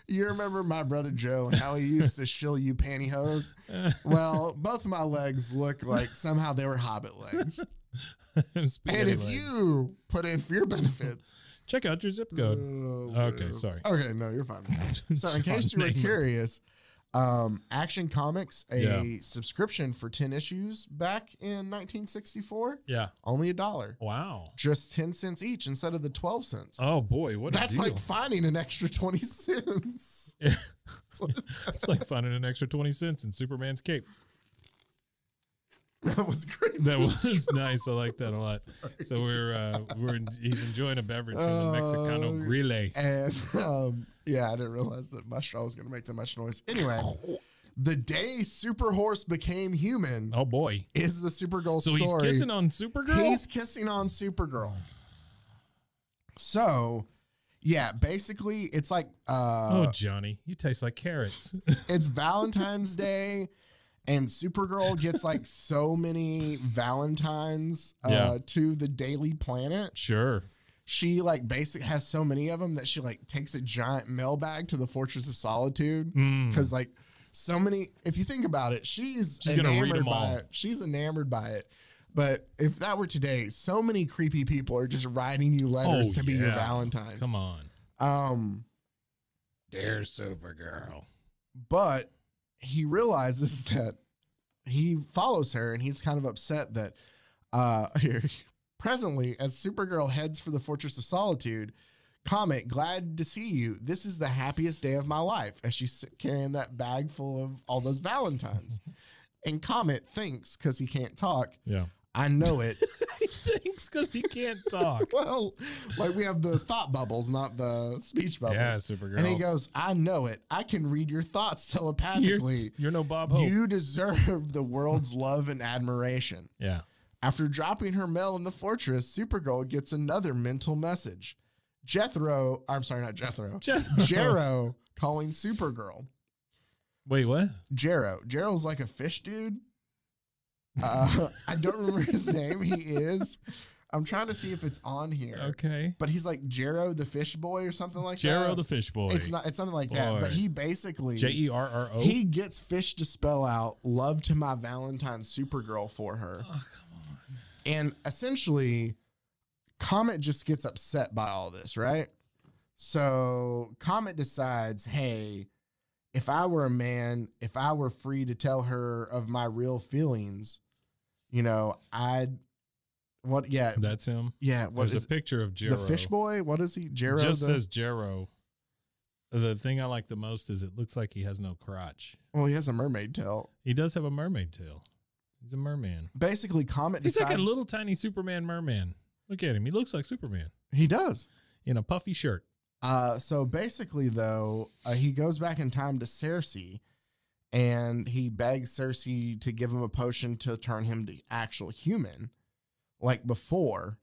You remember my brother Joe and how he used to shill you pantyhose? Well, both of my legs look like somehow they were hobbit legs. And Spaghetti if legs. you put in for your benefits, Check out your zip code. oh, Okay, man. sorry. Okay, no, you're fine. So, in John case you were Namath. curious, Action Comics, a Yeah. subscription for 10 issues back in 1964, Yeah. only $1. Wow. Just 10 cents each instead of the 12 cents. Oh boy, what a That's deal. like finding an extra 20 cents. Yeah. It's like finding an extra 20 cents in Superman's cape. That was great. That was nice. I like that a lot. So he's enjoying a beverage from the Mexicano Grile. And yeah, I didn't realize that my straw was going to make that much noise. Anyway, the day Super Horse became human Oh boy. is the Supergirl So story. he's kissing on Supergirl? He's kissing on Supergirl. So, yeah, basically, it's like Oh, Johnny, you taste like carrots. it's Valentine's Day, and Supergirl gets like so many Valentines Yeah. to the Daily Planet. Sure. She like has so many of them that she like takes a giant mailbag to the Fortress of Solitude Mm. because like so many. If you think about it, she's gonna read enamored them by all. it. She's enamored by it. But if that were today, so many creepy people are just writing you letters to be your yeah. Valentine. Come on. Dear Supergirl. But he realizes that he follows her and he's kind of upset that presently, as Supergirl heads for the Fortress of Solitude, Comet, glad to see you. This is the happiest day of my life, as she's carrying that bag full of all those Valentines. And Comet thinks, because he can't talk, Yeah. I know it. He thinks because he can't talk. Well, like we have the thought bubbles, not the speech bubbles. Yeah, Supergirl. And he goes, I know it. I can read your thoughts telepathically. You're no Bob Hope. You deserve the world's love and admiration. Yeah. After dropping her mail in the fortress, Supergirl gets another mental message. Jethro, I'm sorry, not Jethro. Jarrow calling Supergirl. Wait, what? Jarrow's like a fish dude. I don't remember his name. He is. I'm trying to see if it's on here. Okay. But he's like Jarrow the fish boy or something like that. Jarrow the fish boy. It's not. It's something like that. But he basically Jerro. he gets fish to spell out "Love to my Valentine Supergirl" for her. Oh, come on. And essentially, Comet just gets upset by all this, right? So Comet decides, hey, if I were a man, if I were free to tell her of my real feelings, you know, That's him. yeah, what There's is a picture of Jarrow. the fish boy? What is he? Jarrow? Just says Jarrow. The thing I like the most is it looks like he has no crotch. Well, he has a mermaid tail. He does have a mermaid tail. He's a merman. Basically, Comet He's decides like a little tiny Superman merman. Look at him. He looks like Superman he does. in a puffy shirt. So basically, though, he goes back in time to Cersei, and he begs Cersei to give him a potion to turn him to actual human, like before.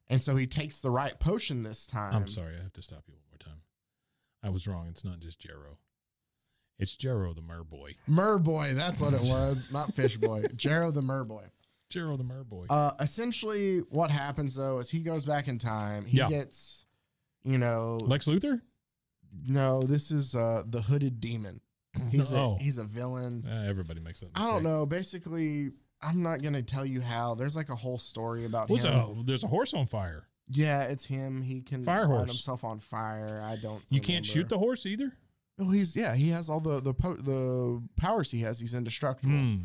And so he takes the right potion this time. I'm sorry. I have to stop you one more time. I was wrong. It's not just Jarrow. It's Jarrow the merboy. Merboy, that's what it was, not fish boy. Jarrow the merboy. Jarrow the merboy. Essentially, what happens though is he goes back in time. He gets, you know, Lex Luthor? no, this is the hooded demon. He's a villain. Everybody makes that I don't mistake. know. Basically, I'm not gonna tell you how. There's like a whole story about him. There's a horse on fire. Yeah, it's him. He can Fire light horse. himself on fire. I don't. You can't shoot the horse either. Oh, he has all the powers he has. He's indestructible.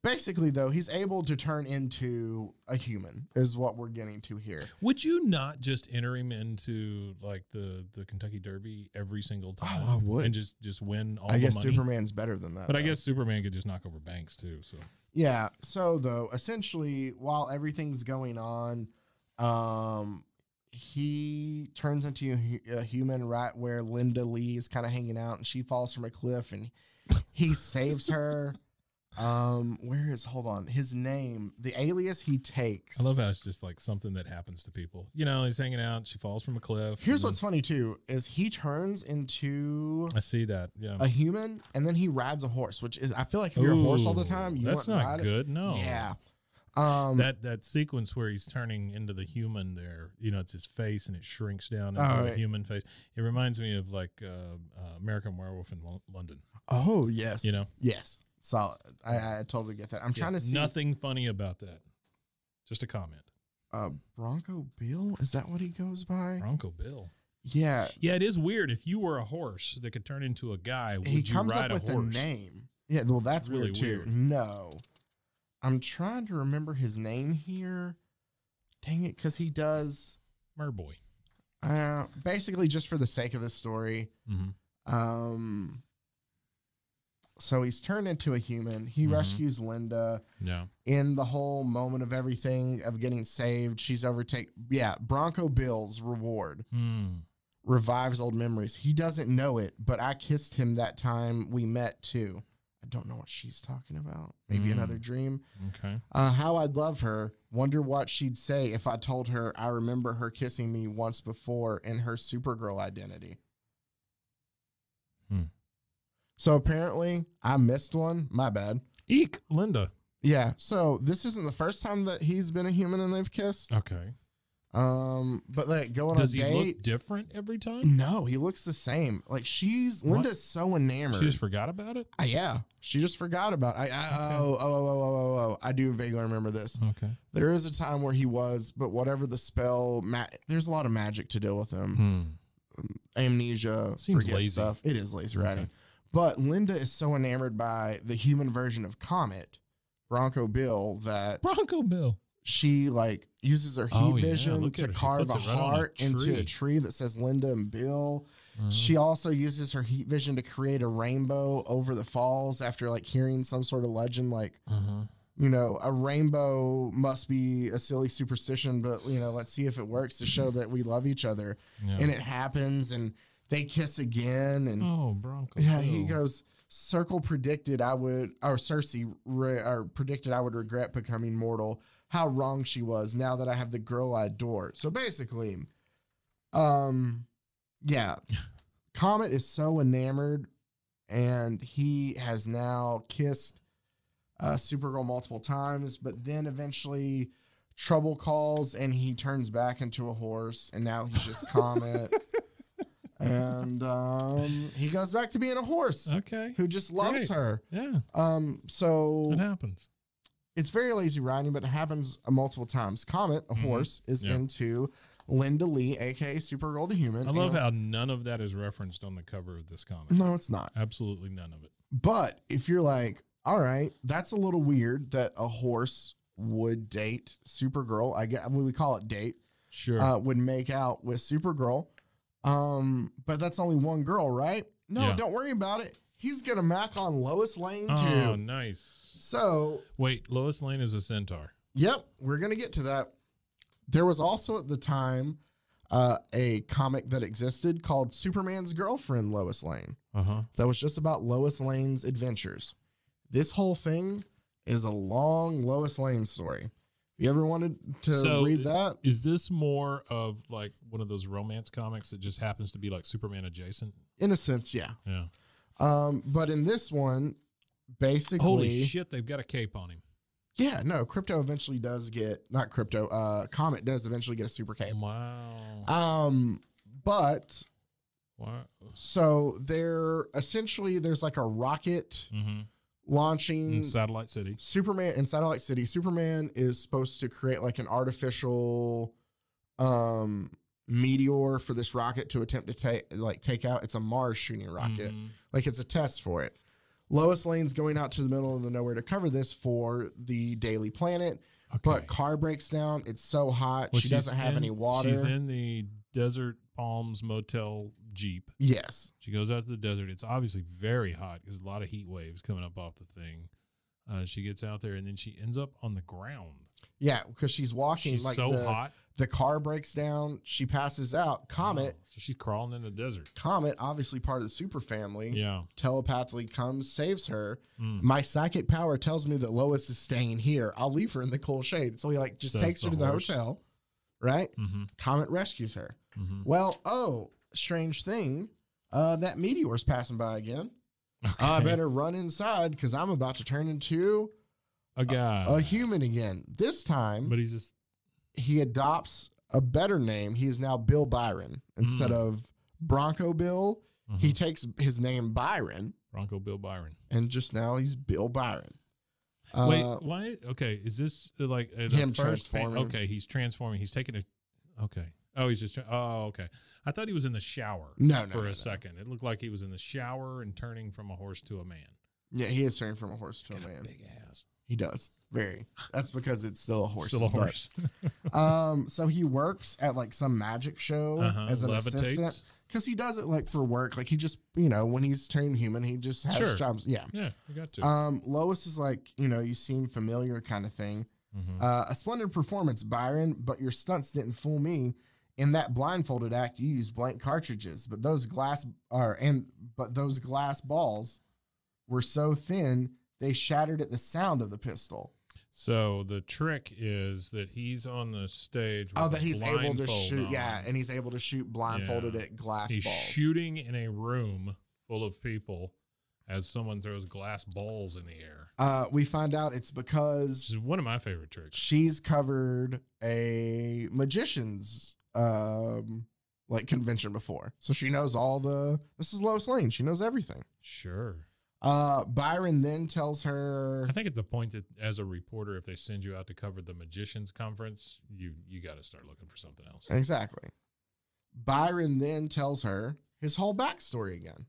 Basically, though, he's able to turn into a human, is what we're getting to here. Would you not just enter him into like the Kentucky Derby every single time? Oh, I would. And just win all the money? I guess Superman's better than that. But I guess Superman could just knock over banks too. So yeah. So though, essentially, while everything's going on, he turns into a human right where Linda Lee is kind of hanging out, and she falls from a cliff, and he saves her. Hold on, his name, the alias he takes. I love how it's just like something that happens to people. You know, he's hanging out, she falls from a cliff. Here's what's funny too, is he turns into I see that, yeah, a human, and then he rides a horse, which is, I feel like if you're a horse all the time, you that's want to not ride good. it. No. Yeah. That sequence where he's turning into the human there, you know, it's his face and it shrinks down into a human face. It reminds me of like American Werewolf in London. Oh, yes. You know? Yes. Solid. I totally get that. I'm trying to see. Nothing funny about that. Just a comment. Bronco Bill? Is that what he goes by? Bronco Bill. Yeah. Yeah, it is weird. If you were a horse that could turn into a guy, would he you comes ride up with a horse? a name. Yeah, well, that's really weird too. weird. No. I'm trying to remember his name here. Dang it, because he does Merboy. Basically just for the sake of this story. Mm-hmm. So he's turned into a human. He rescues Linda. Yeah. In the whole moment of everything of getting saved, she's overtaken. Yeah, Bronco Bill's reward revives old memories. He doesn't know it, but I kissed him that time we met too. I don't know what she's talking about. Maybe another dream. Okay. How I'd love her. Wonder what she'd say if I told her I remember her kissing me once before in her Supergirl identity. So apparently I missed one. My bad. Eek, Linda. Yeah. So this isn't the first time that he's been a human and they've kissed. Okay. But like going Does on a date. Does he look different every time? No, he looks the same. Like Linda's so enamored. She just forgot about it? Yeah. She just forgot about it. I do vaguely remember this. Okay. There is a time where he was, but whatever the spell, there's a lot of magic to deal with him. Amnesia, Seems forget lazy. stuff. It is lazy writing. But Linda is so enamored by the human version of Comet, Bronco Bill, that she like uses her heat vision to carve a heart into a tree that says Linda and Bill. She also uses her heat vision to create a rainbow over the falls after like hearing some sort of legend like, you know, a rainbow must be a silly superstition, but, you know, let's see if it works to show that we love each other. Yeah. And it happens and they kiss again. And Bronco. Yeah, he goes, Circle predicted I would, or Cersei predicted I would regret becoming mortal. How wrong she was now that I have the girl I adore. So basically, yeah, Comet is so enamored and he has now kissed Supergirl multiple times, but then eventually trouble calls and he turns back into a horse and now he's just Comet. And he goes back to being a horse. Okay. Who just loves her. Yeah. So it happens. It's very lazy writing, but it happens multiple times. Comet, a horse, is into Linda Lee, aka Supergirl the Human. I love how none of that is referenced on the cover of this comic. No, it's not. Absolutely none of it. But if you're like, all right, that's a little weird that a horse would date Supergirl. I get we call it date. Sure. Would make out with Supergirl. But that's only one girl, right? No, don't worry about it. He's gonna mac on Lois Lane too. Oh, nice. So wait, Lois Lane is a centaur. Yep, we're gonna get to that. There was also at the time a comic that existed called Superman's Girlfriend, Lois Lane. That was just about Lois Lane's adventures. This whole thing is a long Lois Lane story. You ever wanted to read that? Is this more of like one of those romance comics that just happens to be like Superman adjacent? In a sense, yeah. Yeah. But in this one, basically, holy shit, they've got a cape on him. Yeah, no, Crypto eventually does get, not Crypto, Comet does eventually get a super cape. Wow. But what? So there's like a rocket launching In Satellite City. Superman in Satellite City. Superman is supposed to create like an artificial meteor for this rocket to attempt to take out. It's a Mars shooting rocket. Like it's a test for it. Lois Lane's going out to the middle of the nowhere to cover this for the Daily Planet. Okay. But car breaks down. It's so hot. She doesn't have any water. She's in the Desert Palms Motel Jeep. Yes. She goes out to the desert. It's obviously very hot because a lot of heat waves coming up off the thing. She gets out there and then she ends up on the ground. Yeah, because she's walking. She's like so hot. The car breaks down. She passes out. Comet. So she's crawling in the desert. Comet, obviously part of the super family. Yeah. Telepathically comes, saves her. My psychic power tells me that Lois is staying here. I'll leave her in the cool shade. So he like just takes her to the hotel. Right? Comet rescues her. Well, strange thing. That meteor's passing by again. Okay. I better run inside because I'm about to turn into a guy. A human again. This time. But he's just. He adopts a better name. He is now Bill Byron instead of Bronco Bill. He takes his name Byron. Bronco Bill Byron. And just now he's Bill Byron. Wait, why? Okay, is this like him transforming? Okay, he's transforming. He's taking a. Okay. Oh, he's just. Oh, okay. I thought he was in the shower. No, for a second. It looked like he was in the shower and turning from a horse to a man. Yeah, he is turning from a horse to a man. Big ass. He does. Very. That's because it's still a horse. Still a horse. So he works at like some magic show as an assistant. Because he does it like for work. Like he just, when he's turning human, he just has jobs. Yeah. Yeah, you got to. Lois is like, you seem familiar kind of thing. A splendid performance, Byron, but your stunts didn't fool me. In that blindfolded act, you used blank cartridges, but those glass balls were so thin they shattered at the sound of the pistol. So the trick is that he's on the stage. With that he's able to shoot. On. Yeah, and he's able to shoot blindfolded at glass he's balls. Shooting in a room full of people as someone throws glass balls in the air. We find out it's because this is one of my favorite tricks. She's covered a magician's like convention before, so she knows this is Lois Lane. She knows everything. Sure. Byron then tells her. I think at the point that as a reporter, if they send you out to cover the magician's conference, you got to start looking for something else. Exactly. Byron then tells her his whole backstory again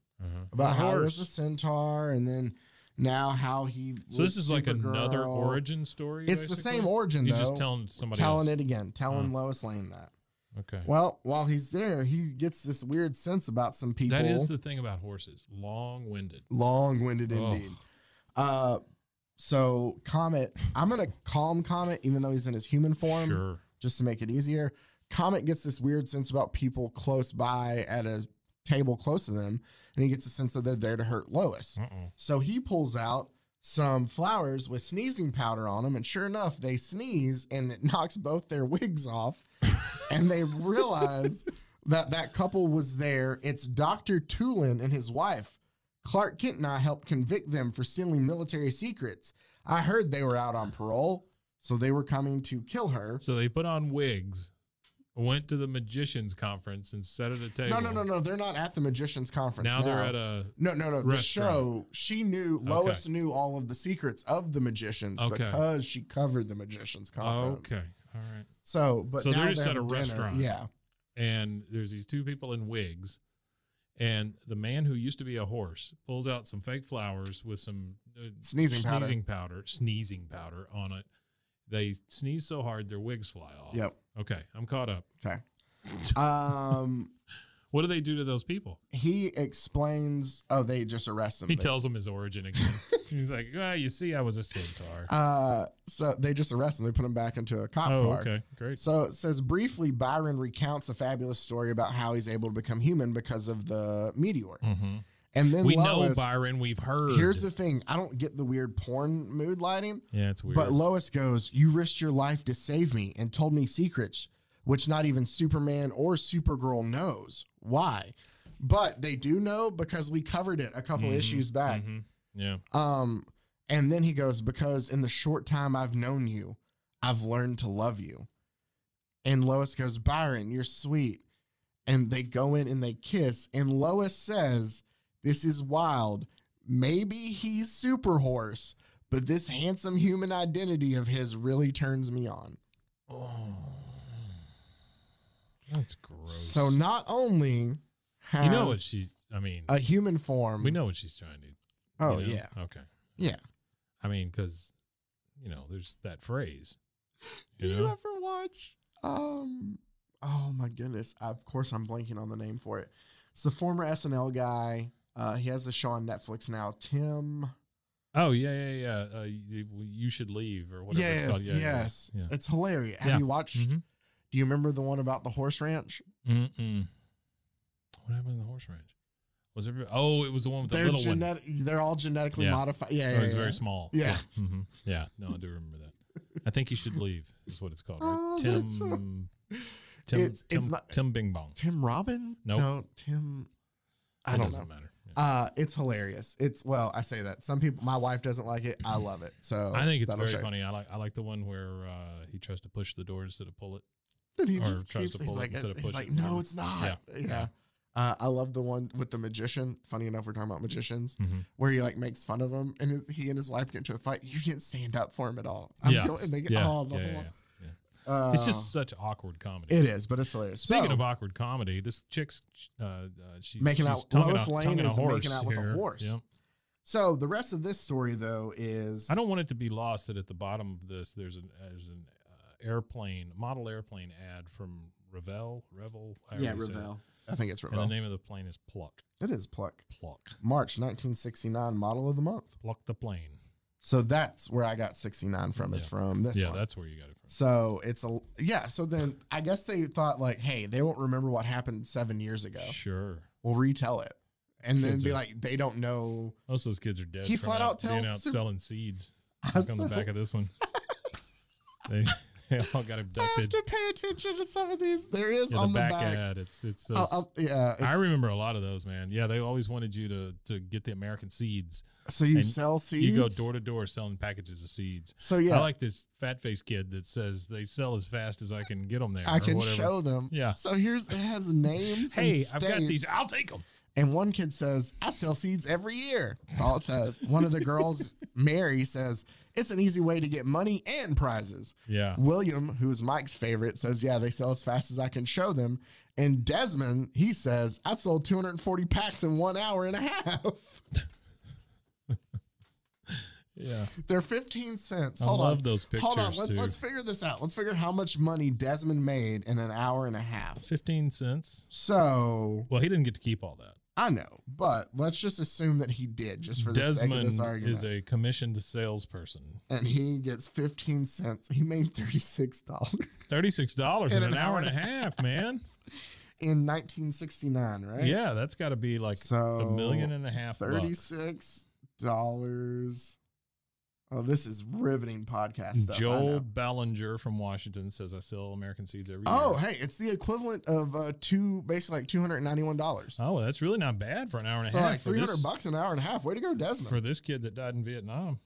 about how he was a centaur, and then now how he. So this is like Supergirl. Another origin story. It's basically? the same origin. You're though. Just telling somebody. Telling else. it again. Telling Lois Lane that. Okay. Well, while he's there, he gets this weird sense about some people. That is the thing about horses. Long-winded. Long-winded indeed. So Comet, I'm going to call him Comet, even though he's in his human form, just to make it easier. Comet gets this weird sense about people close by at a table close to them, and he gets a sense that they're there to hurt Lois. So he pulls out some flowers with sneezing powder on them, and sure enough, they sneeze, and it knocks both their wigs off, and they realize that couple was there. It's Dr. Tulin and his wife. Clark Kent and I helped convict them for stealing military secrets. I heard they were out on parole, so they were coming to kill her. So they put on wigs, went to the magician's conference and sat at a table. No. They're not at the magician's conference now. They're at a No. restaurant. The show, Lois knew all of the secrets of the magicians because she covered the magician's conference. Okay. All right. So now they're just at a dinner. restaurant. Yeah. And there's these two people in wigs. And the man who used to be a horse pulls out some fake flowers with some sneezing powder on it. They sneeze so hard their wigs fly off. Yep. Okay, I'm caught up. Okay. What do they do to those people? He explains. Oh, they just arrest him. He tells them his origin again. He's like, "Well, you see, I was a centaur." So they just arrest him. They put him back into a cop car. Okay, great. So it says briefly, Byron recounts a fabulous story about how he's able to become human because of the meteor. And then we Lois, know Byron. We've heard. Here's the thing. I don't get the weird porn mood lighting. Yeah, it's weird. But Lois goes, "You risked your life to save me and told me secrets, which not even Superman or Supergirl knows. Why?" But they do know because we covered it a couple issues back. Yeah. And then he goes, "Because in the short time I've known you, I've learned to love you." And Lois goes, "Byron, you're sweet." And they go in and they kiss. And Lois says, "This is wild. maybe he's Super Horse, but this handsome human identity of his really turns me on. Oh, that's gross. So not only has you know what a human form. we know what she's trying to do. Oh, you know? yeah. Okay. Yeah. I mean, because, there's that phrase. Do you ever watch, oh my goodness. Of course, I'm blanking on the name for it. It's the former SNL guy. He has the show on Netflix now. Tim. Oh, yeah. You should leave or whatever it's called. Yes. Yeah. It's hilarious. Have you watched, do you remember the one about the horse ranch? Mm-mm. What happened in the horse ranch? Was it? Oh, it was the one with the little one. They're all genetically modified. Yeah, it was very small. Yeah. Yeah. No, I do remember that. I think you should leave is what it's called, right? Oh, Tim Bing Bong. Tim Robin? Nope. No, Tim. I don't know. Doesn't matter. Yeah. It's hilarious. I say that some people, my wife doesn't like it. I love it. So I think it's very funny. I like the one where he tries to push the door instead of pull it. And he or just tries keeps, to pull it instead of push he's like, it. no, it's not. Yeah. I love the one with the magician. Funny enough, we're talking about magicians, where he like makes fun of him, and he and his wife get into a fight. You didn't stand up for him at all. It's just such awkward comedy. It is, but it's hilarious. Speaking of awkward comedy, this chick's she's making out. Lois Lane is making out with here. a horse. Yep. So the rest of this story, though, is I don't want it to be lost that at the bottom of this there's an model airplane ad from Revel. Revel. I think it's Revel. And the name of the plane is Pluck. It is Pluck. Pluck. March 1969, model of the month. Pluck the plane. So that's where I got 69 from. Is from this one. Yeah, that's where you got it from. So So then I guess they thought like, hey, they won't remember what happened 7 years ago. Sure. We'll retell it, and then be like, they don't know. Most of those kids are dead. He flat out tells selling seeds. Like on the back of this one. They all got abducted. I have to pay attention to some of these. There is the on the back ad. It's I remember a lot of those, man. Yeah, they always wanted you to get the American seeds. So you sell seeds? You go door to door selling packages of seeds. So yeah, I like this fat face kid that says they sell as fast as I can get them there. I can show them. Yeah. So it has names. Hey, I've got these. I'll take them. And one kid says, I sell seeds every year. That's all it says. One of the girls, Mary, says, it's an easy way to get money and prizes. Yeah. William, who's Mike's favorite, says, yeah, they sell as fast as I can show them. And Desmond, he says, I sold 240 packs in 1 hour and a half. Yeah. They're 15 cents. I love those pictures. Hold on. Let's figure this out. Let's figure out how much money Desmond made in an hour and a half. 15 cents. So. Well, he didn't get to keep all that. I know, but let's just assume that he did, just for the sake of this argument. Is a commissioned salesperson, and he gets 15 cents. He made $36. $36 in an hour and a half, man. In 1969, right? Yeah, that's got to be like $1.5 million. $36. Oh, this is riveting podcast stuff. Joel Ballinger from Washington says I sell American seeds every year. Oh, hey, it's the equivalent of basically like $291. Oh, well, that's really not bad for an hour and a so half. So like $300 an hour and a half. Way to go, Desmond. For this kid that died in Vietnam.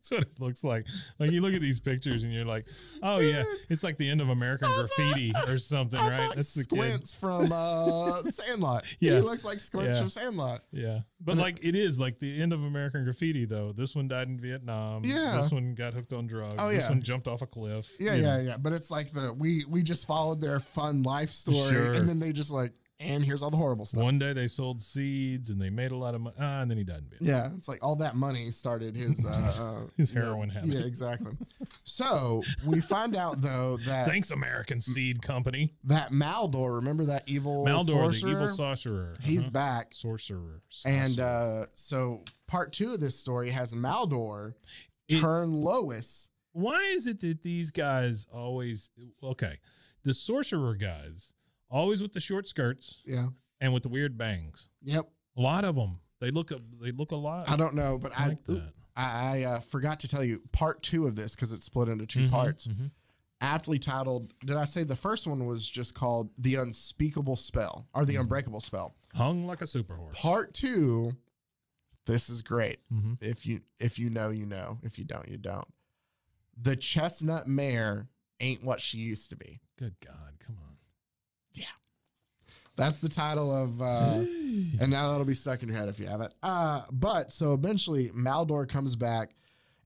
That's what it looks like. Like you look at these pictures and you're like, oh yeah, it's like the end of American Graffiti or something, right? That's the Squints kid from Sandlot. Yeah, he looks like Squints from Sandlot. Yeah, but like it is like the end of American Graffiti though. This one died in Vietnam. Yeah, this one got hooked on drugs. Oh, this one jumped off a cliff. Yeah. But it's like we just followed their fun life story, and then they just like. And here's all the horrible stuff. One day they sold seeds and they made a lot of money. And then he died in Vietnam. Yeah, it's like all that money started his his heroin habit. Yeah, exactly. So we find out though that thanks American Seed Company. That Maldor, remember that evil sorcerer? The evil sorcerer. He's back. Sorcerer. And so part 2 of this story has Maldor turn Lois. Why is it that these guys always the sorcerer guys. Always with the short skirts, and with the weird bangs. Yep, a lot of them. They look a lot. I don't know, but I forgot to tell you part 2 of this because it's split into 2 parts. Aptly titled. Did I say the first one was just called "The Unspeakable Spell" or "The Unbreakable Spell"? Hung like a super horse. Part 2. This is great. If you know, you know. If you don't, you don't. The chestnut mare ain't what she used to be. Good God, come on. Yeah. That's the title of, and now that'll be stuck in your head if you haven't. But so eventually Maldor comes back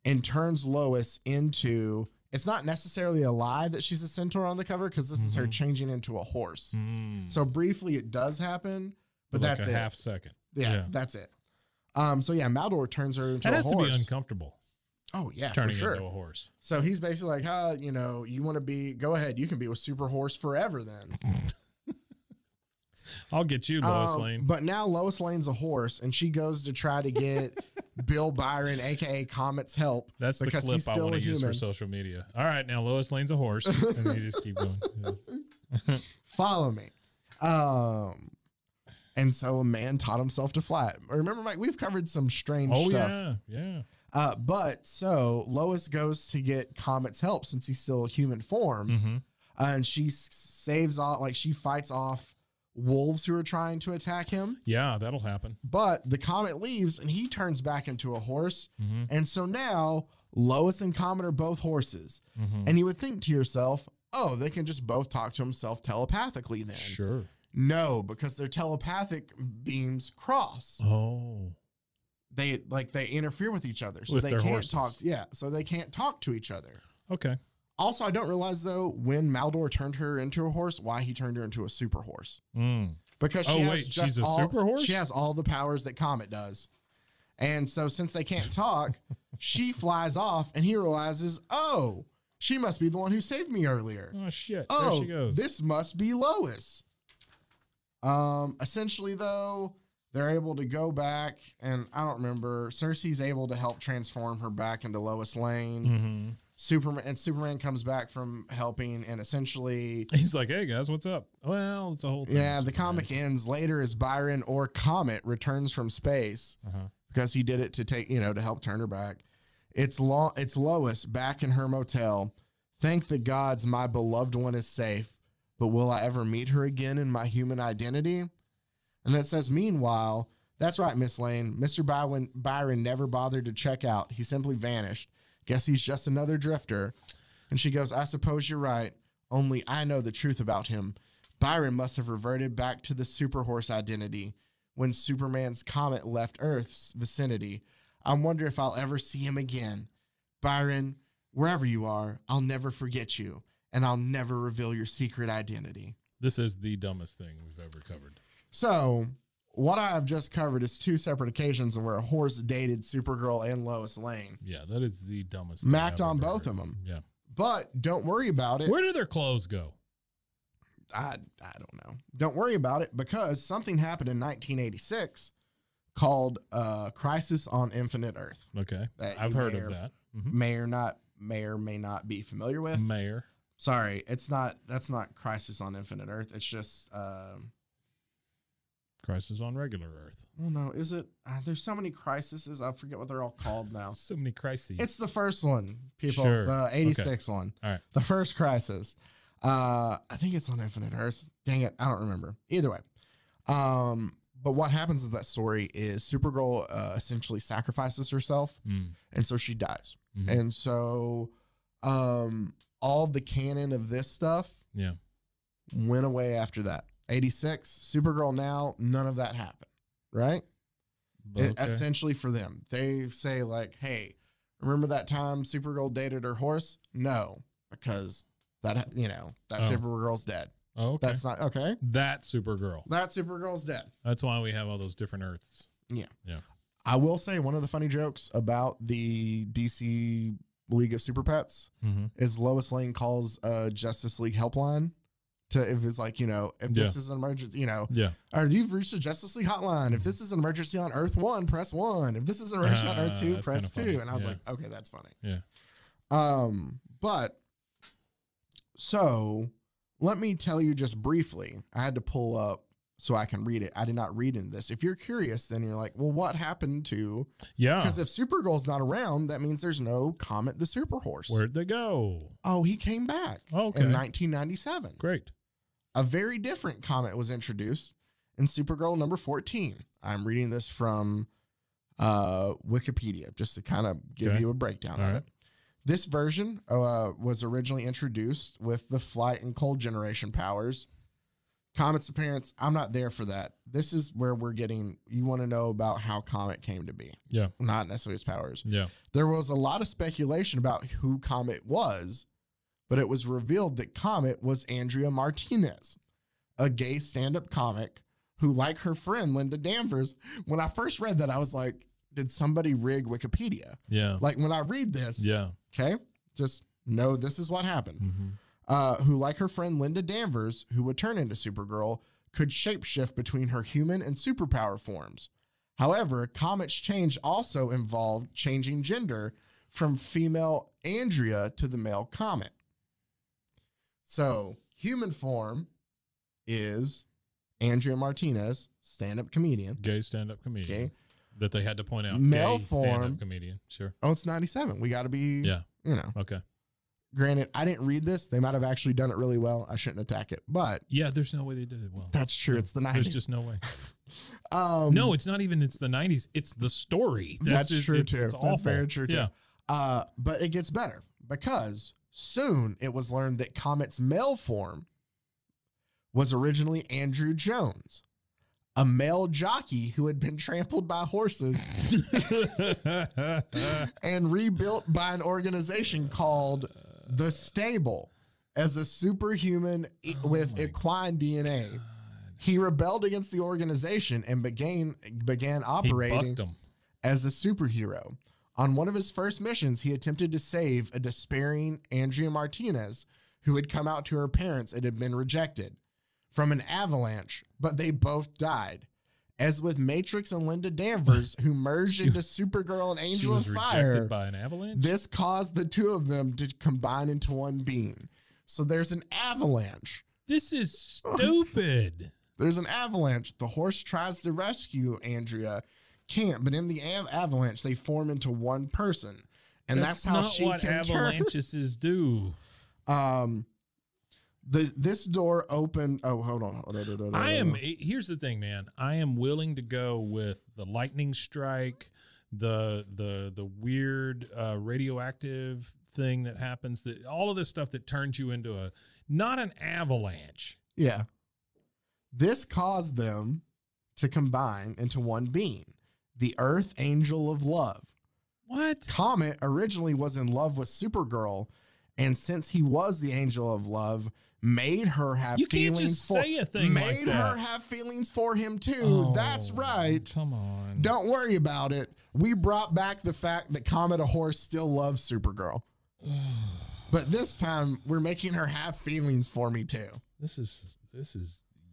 and turns Lois into, it's not necessarily a lie that she's a centaur on the cover because this is her changing into a horse. So briefly it does happen, but like that's a it. half second. Yeah, that's it. So yeah, Maldor turns her into a horse. That has to be uncomfortable. Oh yeah, turning for sure. into a horse. So he's basically like, you know, you want to be, go ahead, you can be with Super Horse forever then. I'll get you, Lois Lane. But now Lois Lane's a horse, and she goes to try to get Bill Byron, aka Comet's help. That's the because clip he's I still want a to use for human. social media. All right, now Lois Lane's a horse, and then you just keep going. Follow me. And so a man taught himself to fly. Remember, Mike, we've covered some strange stuff. Yeah. But so Lois goes to get Comet's help since he's still human form, and she saves off, like she fights off wolves who are trying to attack him. Yeah, that'll happen. But the Comet leaves and he turns back into a horse. And so now Lois and Comet are both horses. And you would think to yourself, oh, they can just both talk to themselves telepathically then. Sure. No, because their telepathic beams cross. Oh. They interfere with each other. So With they their can't horses. talk. Yeah. So they can't talk to each other. Okay. Also, I don't realize though, when Maldor turned her into a horse, why he turned her into a super horse. Because she has just she's a super horse? She has all the powers that Comet does. And so since they can't talk, she flies off and he realizes, oh, she must be the one who saved me earlier. Oh, shit. Oh, there she goes. This must be Lois. Essentially though, they're able to go back, and I don't remember, Cersei's able to help transform her back into Lois Lane. Superman comes back from helping, and essentially He's like, hey guys, what's up? Well, it's a whole thing. yeah, the comic ends later as Byron or Comet returns from space because he did it to take, you know, to help turn her back. It's Lois back in her motel. Thank the gods my beloved one is safe, but will I ever meet her again in my human identity? And that says, meanwhile, that's right, Miss Lane. Mr. Byron never bothered to check out. He simply vanished. Guess he's just another drifter. And she goes, I suppose you're right. Only I know the truth about him. Byron must have reverted back to the super horse identity when Superman's comet left Earth's vicinity. I wonder if I'll ever see him again. Byron, wherever you are, I'll never forget you, and I'll never reveal your secret identity. This is the dumbest thing we've ever covered. So what I've just covered is two separate occasions where a horse dated Supergirl and Lois Lane. Yeah, that is the dumbest thing Macked I've on ever both heard. of them. Yeah. But don't worry about it. Where do their clothes go? I don't know. Don't worry about it because something happened in 1986 called Crisis on Infinite Earth. Okay. That I've you heard may of or- that. May or may not be familiar with. Mayor. Sorry, that's not Crisis on Infinite Earth. It's just Crisis on regular Earth. well, no, is it? There's so many crises. I forget what they're all called now. So many crises. It's the first one, people. Sure. The 86 one. All right. The first crisis. I think it's on Infinite Earth. Dang it. I don't remember. Either way. But what happens in that story is Supergirl essentially sacrifices herself. And so she dies. And so all the canon of this stuff went away after that. 86, Supergirl now, none of that happened. Right? Essentially for them. They say like, hey, remember that time Supergirl dated her horse? No, because that, Supergirl's dead. Oh, okay. That's not okay. That Supergirl. That Supergirl's dead. That's why we have all those different Earths. Yeah. Yeah. I will say one of the funny jokes about the DC League of Super Pets is Lois Lane calls Justice League helpline to, if it's like, if this is an emergency, or you've reached the Justice League hotline. If this is an emergency on Earth 1, press 1. If this is an emergency on Earth 2, press 2. Funny. And I was like, okay, that's funny. Yeah. But so let me tell you just briefly, I had to pull up so I can read it. I did not read in this. If you're curious, then you're like, well, what happened to? Yeah. Because if Supergirl's not around, that means there's no Comet the Super Horse. Where'd they go? Oh, he came back in 1997. Great. A very different Comet was introduced in Supergirl number 14. I'm reading this from Wikipedia just to kind of give you a breakdown of it. This version was originally introduced with the flight and cold generation powers Comet's appearance, I'm not there for that. This is where we're getting, you want to know about how Comet came to be. Yeah. Not necessarily his powers. Yeah. There was a lot of speculation about who Comet was, but it was revealed that Comet was Andrea Martinez, a gay stand-up comic who, like her friend Linda Danvers, when I first read that, I was like, did somebody rig Wikipedia? Yeah. Like when I read this, okay, just know this is what happened. Who, like her friend Linda Danvers, who would turn into Supergirl, could shapeshift between her human and superpower forms. However, Comet's change also involved changing gender from female Andrea to the male Comet. So, human form is Andrea Martinez, stand-up comedian. Gay stand-up comedian. Okay. That they had to point out. Male Gay form. stand-up comedian. Sure. Oh, it's 97. We got to be, Yeah. you know. Okay. Granted, I didn't read this. They might have actually done it really well. I shouldn't attack it, but Yeah, there's no way they did it well. that's true. It's the 90s. There's just no way. No, it's not even. It's the 90s. It's the story. That's just, true it's, too. It's That's awful. very true too. Yeah. But it gets better because soon it was learned that Comet's male form was originally Andrew Jones, a male jockey who had been trampled by horses and rebuilt by an organization called The Stable as a superhuman with equine DNA. God. He rebelled against the organization and began operating He bucked 'em. as a superhero. On one of his first missions, he attempted to save a despairing Andrea Martinez, who had come out to her parents and had been rejected, from an avalanche, but they both died. As with Matrix and Linda Danvers, who merged into Supergirl and She Angel was of rejected Fire, by an avalanche. this caused the two of them to combine into one being. So there's an avalanche. This is stupid. There's an avalanche. The horse tries to rescue Andrea, can't, but in the avalanche, they form into one person. And that's how not she what can turn. avalanches do. This door opened. Oh, hold on. Here's the thing, man. I am willing to go with the lightning strike, the weird radioactive thing that happens, that all of this stuff that turns you into not an avalanche. Yeah. This caused them to combine into one being, the Earth Angel of Love. What? Comet originally was in love with Supergirl, and since he was the Angel of Love, made her have You can't feelings just for say a thing like made that. her have feelings for him too. Oh, That's right. Come on. Don't worry about it. We brought back the fact that Comet a horse still loves Supergirl. But this time we're making her have feelings for me too. This is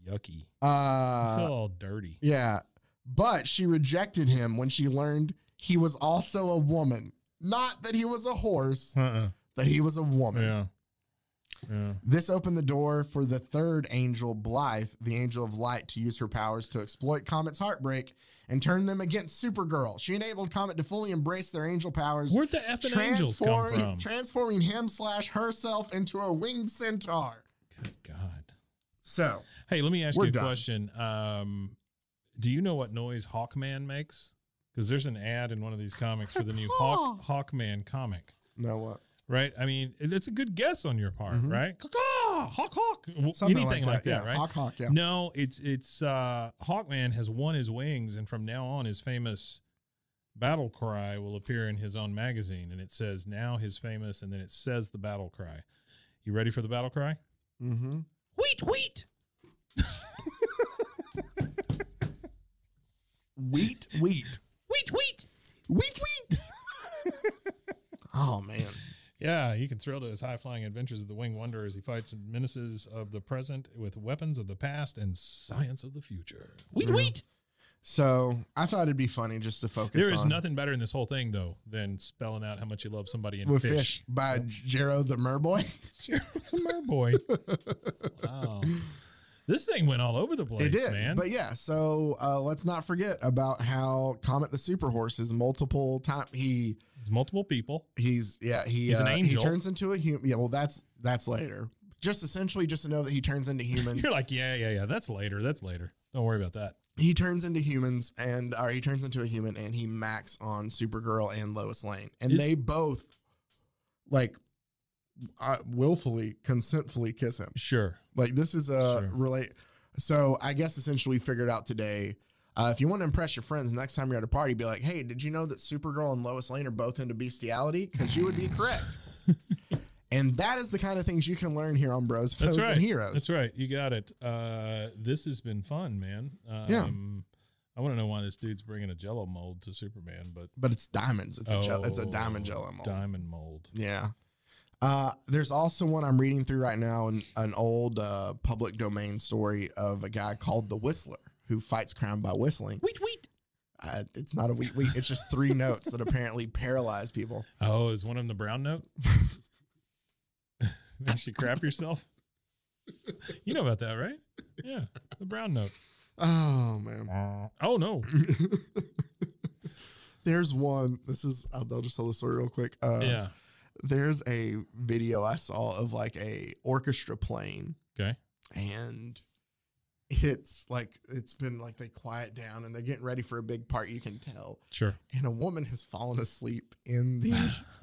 yucky. I feel all dirty. Yeah. But she rejected him when she learned he was also a woman. Not that he was a horse, that he was a woman. Yeah. Yeah. This opened the door for the third angel, Blythe, the angel of light, to use her powers to exploit Comet's heartbreak and turn them against Supergirl. She enabled Comet to fully embrace their angel powers. Where'd the effing angels come from? Transforming him/herself into a winged centaur. Good God. So, hey, let me ask you a done. question. Do you know what noise Hawkman makes? Because there's an ad in one of these comics for the new Hawkman comic. No, what? Right? I mean, it's a good guess on your part, right? Caw-caw, hawk. Something Anything like that, yeah. right? Hawk, yeah. No, it's Hawkman has won his wings, and from now on, his famous battle cry will appear in his own magazine, and it says now his famous, and then it says the battle cry. You ready for the battle cry? Mm-hmm. Wheat, wheat. Wheat, wheat. Wheat, wheat. Wheat, wheat. Oh, man. Yeah, he can thrill to his high-flying adventures of the Winged Wonder as he fights menaces of the present with weapons of the past and science of the future. Wheat, wheat. So I thought it'd be funny just to focus There is on nothing better in this whole thing, though, than spelling out how much you love somebody in with fish. by Jero the Merboy. Merboy. Wow. This thing went all over the place, It did, man. but yeah. So let's not forget about how Comet the Super Horse is multiple time. He's multiple people. He's an angel. He turns into a human. Yeah, well, that's later. Just essentially, just to know that he turns into humans. You're like, yeah. That's later. Don't worry about that. He turns into humans, he turns into a human, and he macks on Supergirl and Lois Lane, and they both like willfully, consentfully kiss him. Sure. Like this is So I guess essentially we figured out today, if you want to impress your friends next time you're at a party, be like, hey, did you know that Supergirl and Lois Lane are both into bestiality? Because you would be correct. And that is the kind of things you can learn here on Bros, Foes, and Heroes. That's right. You got it. This has been fun, man. Yeah. I want to know why this dude's bringing a Jello mold to Superman, but it's diamonds. It's a diamond Jello mold. Diamond mold. Yeah. There's also one I'm reading through right now, an old public domain story of a guy called the Whistler who fights crime by whistling. Weet, weet. It's not a weet. It's just 3 notes that apparently paralyze people. Oh, is one of them the brown note? Makes you crap yourself? You know about that, right? Yeah, the brown note. Oh, man. Oh, no. There's one. I'll just tell the story real quick. Yeah. There's a video I saw of like a orchestra playing. Okay. And it's been like they quiet down and they're getting ready for a big part. You can tell. Sure. And a woman has fallen asleep in the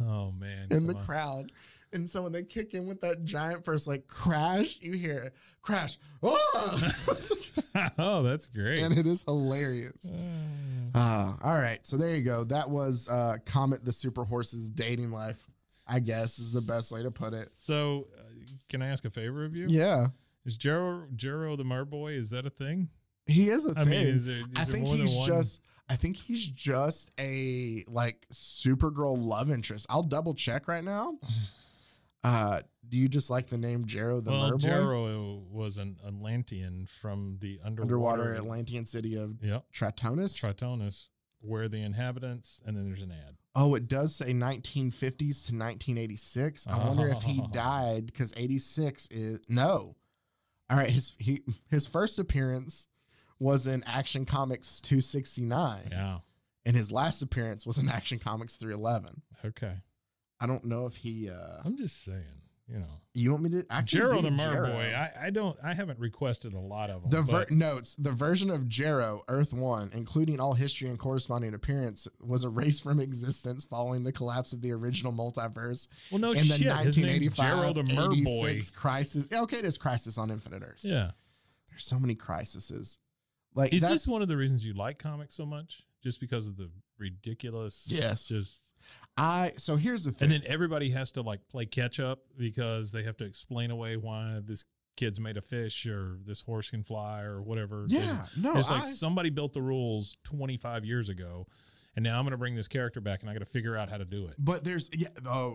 oh man in the crowd. And so when they kick in with that giant first like crash, you hear crash. Oh, oh, that's great. And it is hilarious. All right. So there you go. That was Comet the Super Horse's dating life, I guess is the best way to put it. So can I ask a favor of you? Yeah. Is Jero the Merboy? Is that a thing? He is a thing. I mean, is there more than one? I think he's just a like Supergirl love interest. I'll double check right now. Do you just like the name Jero the Merboy? Jero was an Atlantean from the underwater Atlantean city of Tritonis. Tritonis, where the inhabitants, and then there's an ad. Oh, it does say 1950s to 1986. I wonder if he died because 86 is no. All right, his first appearance was in Action Comics 269. Yeah. And his last appearance was in Action Comics 311. Okay. I don't know if he I'm just saying, you know. You want me to Jero the Merboy? I haven't requested a lot of them. The version of Jero, Earth 1, including all history and corresponding appearance, was erased from existence following the collapse of the original multiverse. Well, no in shit. The 1985 Jero the Merboy crisis. Yeah, okay, it is Crisis on Infinite Earths. Yeah. There's so many crises. Like, is this one of the reasons you like comics so much? Just because of the ridiculous? Yes. So here's the thing. And then everybody has to like play catch up because they have to explain away why this kid's made a fish or this horse can fly or whatever. Yeah. It's like somebody built the rules 25 years ago. And now I'm going to bring this character back and I got to figure out how to do it. But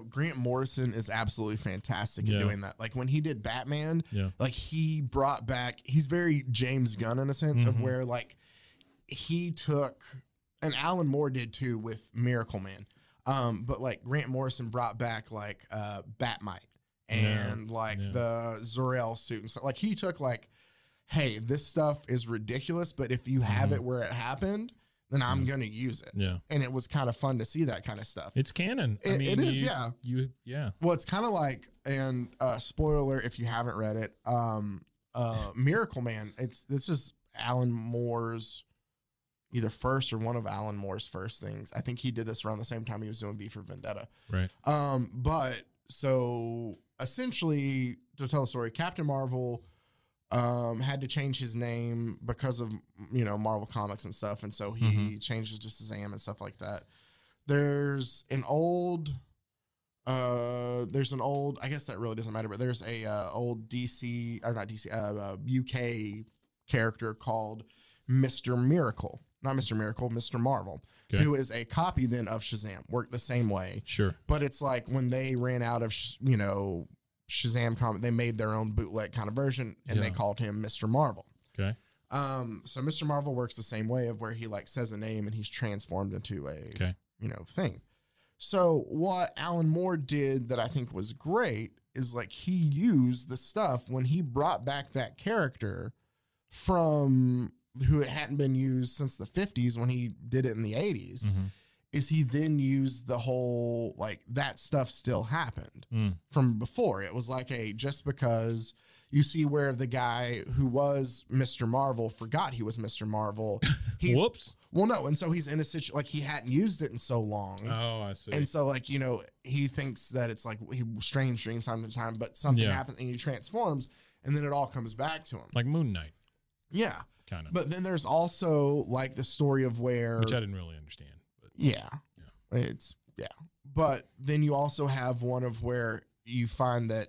Grant Morrison is absolutely fantastic at doing that. Like when he did Batman, like he brought back, he's very James Gunn in a sense of where like he took, and Alan Moore did too with Miracle Man. But like Grant Morrison brought back like Batmite and the Zor-El suit and stuff. Like he took like, hey, this stuff is ridiculous, but if you have it where it happened, then I'm going to use it. Yeah. And it was kind of fun to see that kind of stuff. It's canon. It is, yeah. Well, it's kind of like, and spoiler if you haven't read it, Miracle Man, this is Alan Moore's either first or one of Alan Moore's first things. I think he did this around the same time he was doing V for Vendetta. Right. But so essentially to tell the story, Captain Marvel had to change his name because of, Marvel Comics and stuff. And so he changed it just to Shazam and stuff like that. There's an old, I guess that really doesn't matter, but there's a old DC or not DC, UK character called Mr. Miracle. Not Mr. Miracle, Mr. Marvel, who is a copy then of Shazam. Worked the same way. Sure. But it's like when they ran out of, Shazam comic, they made their own bootleg kind of version and they called him Mr. Marvel. Okay. So Mr. Marvel works the same way of where he like says a name and he's transformed into a, thing. So what Alan Moore did that I think was great is like he used the stuff when he brought back that character from who it hadn't been used since the 50s when he did it in the 80s, is he then used the whole, like, that stuff still happened from before. It was like just because you see where the guy who was Mr. Marvel forgot he was Mr. Marvel. Whoops. Well, no. And so he's in a situation, like he hadn't used it in so long. Oh, I see. And so like, he thinks that it's like strange dreams time to time, but something happens and he transforms and then it all comes back to him. Like Moon Knight. Yeah. kind of. But then there's also like the story of where, which I didn't really understand. But yeah. But then you also have one of where you find that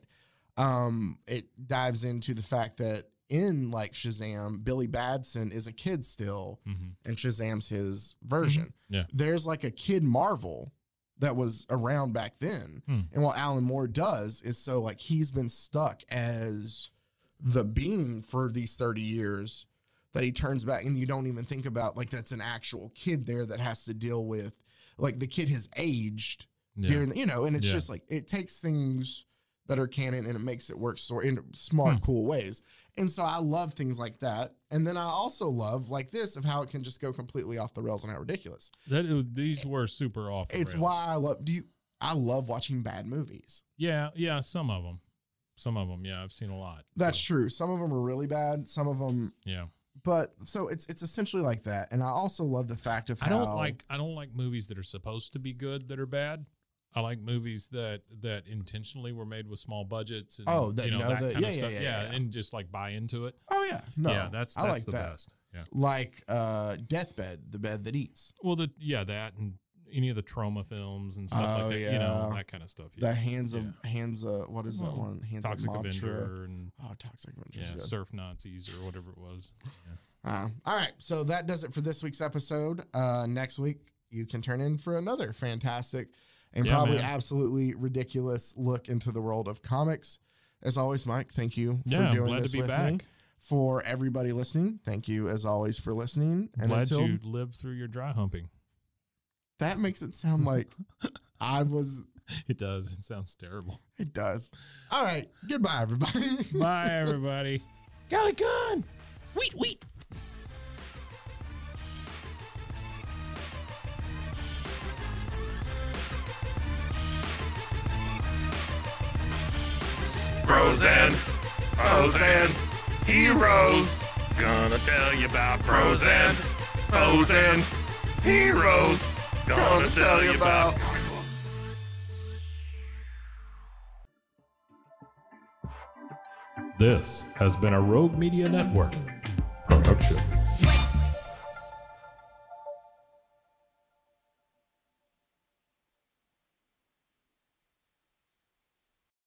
it dives into the fact that in like Shazam, Billy Batson is a kid still, and Shazam's his version. Yeah. There's like a Kid Marvel that was around back then. And what Alan Moore does is so like he's been stuck as the being for these 30 years that he turns back, and you don't even think about like that's an actual kid there that has to deal with like the kid has aged during the, and it's just like it takes things that are canon and it makes it work in smart, cool ways. And so I love things like that. And then I also love like this of how it can just go completely off the rails and how ridiculous. These were super off the rails. It's why I love watching bad movies. Yeah, some of them. Yeah, I've seen a lot. That's true. Some of them are really bad. Some of them, But so it's essentially like that. And I also love the fact of how I don't like movies that are supposed to be good that are bad. I like movies that intentionally were made with small budgets and that kind of stuff. Yeah, and just like buy into it. Oh yeah, no, yeah, that's like the that. best. Yeah, like Deathbed, the bed that eats. Well, that and any of the trauma films and stuff like that. Yeah. That kind of stuff. Yeah. The hands of what is that one? Hands Toxic of Avenger and Toxic Avenger. Yeah, Surf Nazis or whatever it was. Yeah. All right, so that does it for this week's episode. Next week you can turn in for another fantastic and probably absolutely ridiculous look into the world of comics. As always, Mike, thank you for doing this with me. For everybody listening, thank you as always for listening. And glad you lived through your dry humping. That makes it sound like I was. It does. It sounds terrible. It does. All right. Goodbye, everybody. Bye, everybody. Got a gun. Wheat. Bros and foes and heroes. Gonna tell you about bros and foes and heroes. Gonna tell you about. This has been a Rogue Media Network production.